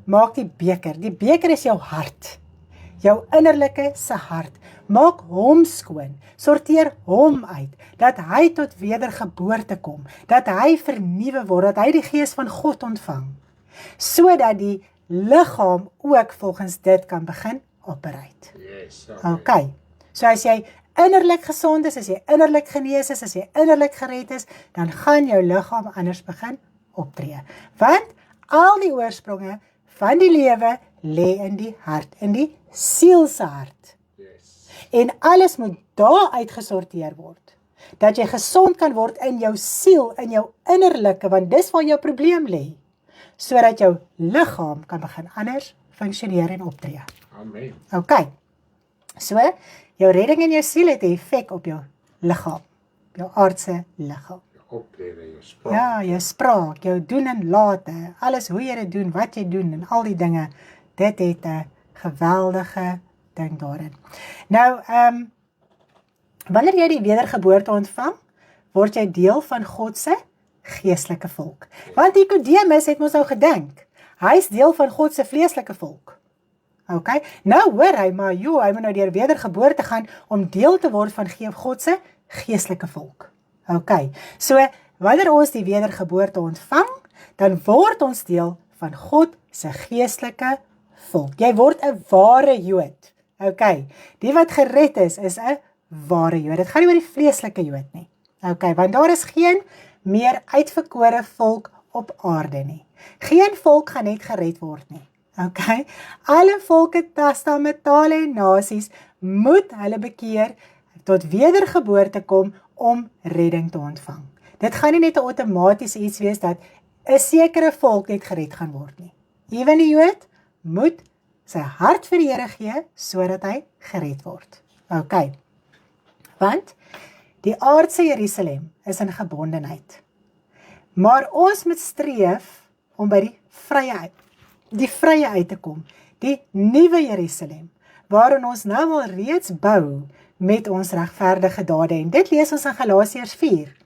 maak die beker? Die beker is jou hart. Jou innerlike se hart. Maak hom skoon. Sorteer hom uit. Dat hy tot wedergeboorte kom. Dat hy vernuwe word. Dat hy die gees van God ontvang. Sodat die liggaam ook volgens dit kan begin operate. Yes. Okay. So as jy innerlik gesond is, as jy innerlik genees is, as jy innerlik gered is, dan gaan jou liggaam anders begin optree. Want al die oorspronge van die lewe lê in die hart, in die siel se hart. Yes. En alles moet daar uitgesorteer word. Dat jy gesond kan word in jou siel, in jou innerlike, want dis waar jou probleem lê. Sodat jou liggaam kan begin anders funksioneer en optree. Amen. Okay. So, jou redding in jou siel het 'n effek op jou liggaam, jou aardse liggaam. Jou optrede, jou spraak. Ja, jou spraak, jou doen en late, alles hoe jy dit doen, wat jy doen en al die dinge, dit het 'n geweldige ding daarin. Nou, wanneer jy die wedergeboorte ontvang, word jy deel van God se geestelike volk. Want Nikodemus het mos nou gedink, hy is deel van God se vleeslike volk. Okay? Nou hoor hy, maar hy moet nou deur wedergeboorte gaan om deel te word van God se geestelike volk. Okay. So, wanneer ons die wedergeboorte ontvang, dan word ons deel van God se geestelike volk. Jy word 'n ware Jood. Okay. Die wat gered is 'n ware Jood. Dit gaan nie oor die vleeslike Jood nie. Okay, want daar is geen meer uitverkore volk op aarde nie. Geen volk gaan net gered word nie. Okay? Alle volke, stamme, tale en nasies moet hulle bekeer tot wedergeboorte kom om redding te ontvang. Dit gaan nie net 'n outomatiese iets wees dat 'n sekere volk net gered gaan word nie. Ewen die Jood moet sy hart vir die Here gee sodat hy gered word. Okay. Want die aardse Jerusalem is in gebondenheid. Maar ons moet streef om by die vrye uit te kom, die nuwe Jerusalem, waarin ons nou al reeds bou met ons regverdige dade. En dit lees ons in Galasiërs 4.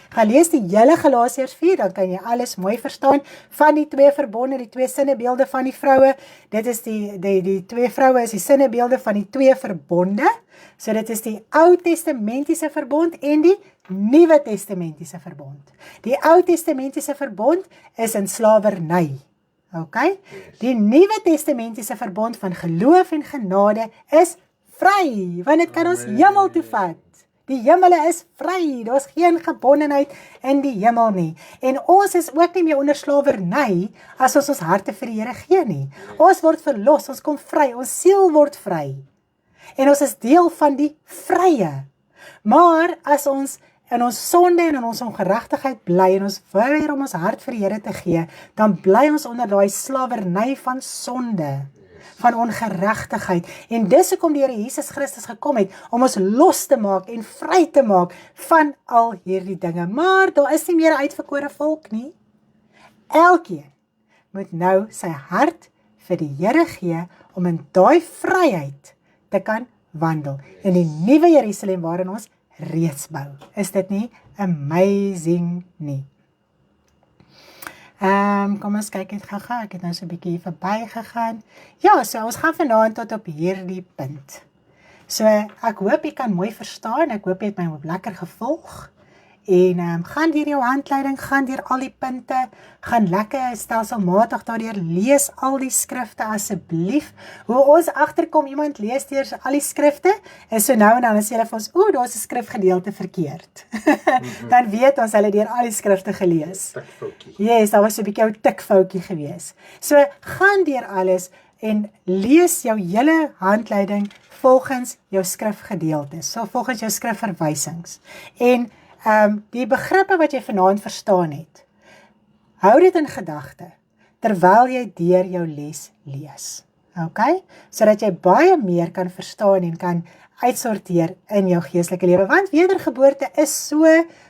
Gaan lees die hele Galasiërs 4, dan kan jy alles mooi verstaan van die twee verbonde, die twee sinnebeelde van die vroue. Dit is die twee vroue is die sinnebeelde van die twee verbonde. So dit is die Ou Testamentiese verbond en die Nuwe Testamentiese verbond. Die Ou Testamentiese verbond is in slawerny. Okay? Die Nuwe Testamentiese verbond van geloof en genade is vry, want dit kan ons hemel toe vat. Die hemele is vry, daar's geen gebondenheid in die hemel nie. En ons is ook nie meer onder slawerny as ons harte vir die Here gee nie. Ons word verlos, ons kom vry, ons siel word vry. En ons is deel van die vrye. Maar as ons in ons sonde en in ons ongeregtigheid bly en ons weier om ons hart vir die Here te gee, dan bly ons onder daai slawerny van sonde, van ongeregtigheid. En dis hoekom die Here Jesus Christus gekom het, om ons los te maak en vry te maak van al hierdie dinge. Maar daar is nie meer 'n uitverkore volk nie. Elkeen moet nou sy hart vir die Here gee, om in daai vryheid te kan wandel, in die nuwe Jerusalem waarin ons reeds bou. Is dit nie amazing nie? Kom ons kyk net gou-gou, ek het nou so 'n bietjie hier verby gegaan. Ja, so ons gaan vanaand tot op hierdie punt. So ek hoop jy kan mooi verstaan, ek hoop jy het my lekker gevolg. En gaan deur jou handleiding, gaan deur al die punte, gaan lekker stelselmatig daardeur lees al die skrifte asseblief. Hoe ons agterkom iemand lees deur al die skrifte, is so nou en dan as hulle vir ons, daar's 'n skrifgedeelte verkeerd. Dan weet ons hulle deur al die skrifte gelees. Yes, daar was 'n bietjie 'n tikfoutjie gewees. So gaan deur alles en lees jou hele handleiding volgens jou skrifgedeeltes, so volgens jou skrifverwysings. En die begrippe wat jy vanaand verstaan het, hou dit in gedagte, terwyl jy deur jou les lees. Okay? Sodat jy baie meer kan verstaan en kan uitsorteer in jou geestelike lewe, want wedergeboorte is so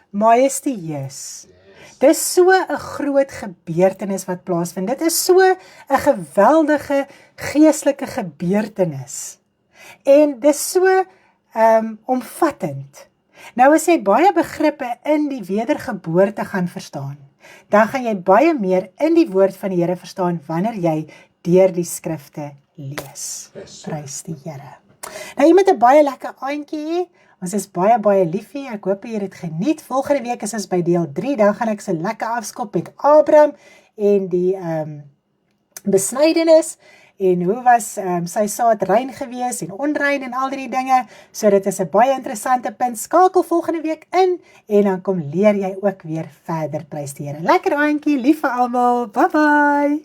majestueus. Dis so 'n groot gebeurtenis wat plaasvind. Dit is so 'n geweldige geestelike gebeurtenis. En dis so omvattend. Nou as jy baie begrippe in die wedergeboorte gaan verstaan, dan gaan jy baie meer in die woord van die Here verstaan wanneer jy deur die skrifte lees. Prys die Here. Nou jy moet 'n baie lekker aandjie hê. Ons is baie baie lief vir jou. Ek hoop jy het dit geniet. Volgende week is ons by deel 3, dan gaan ek so lekker afskop met Abraham en die besnydenis. En hoe was sy saad rein gewees en onrein en al die dinge. So dit is 'n baie interessante punt. Skakel volgende week in en dan kom leer jy ook weer verder. Prys die Here. Lekker aandjie, lief vir almal. Bye bye.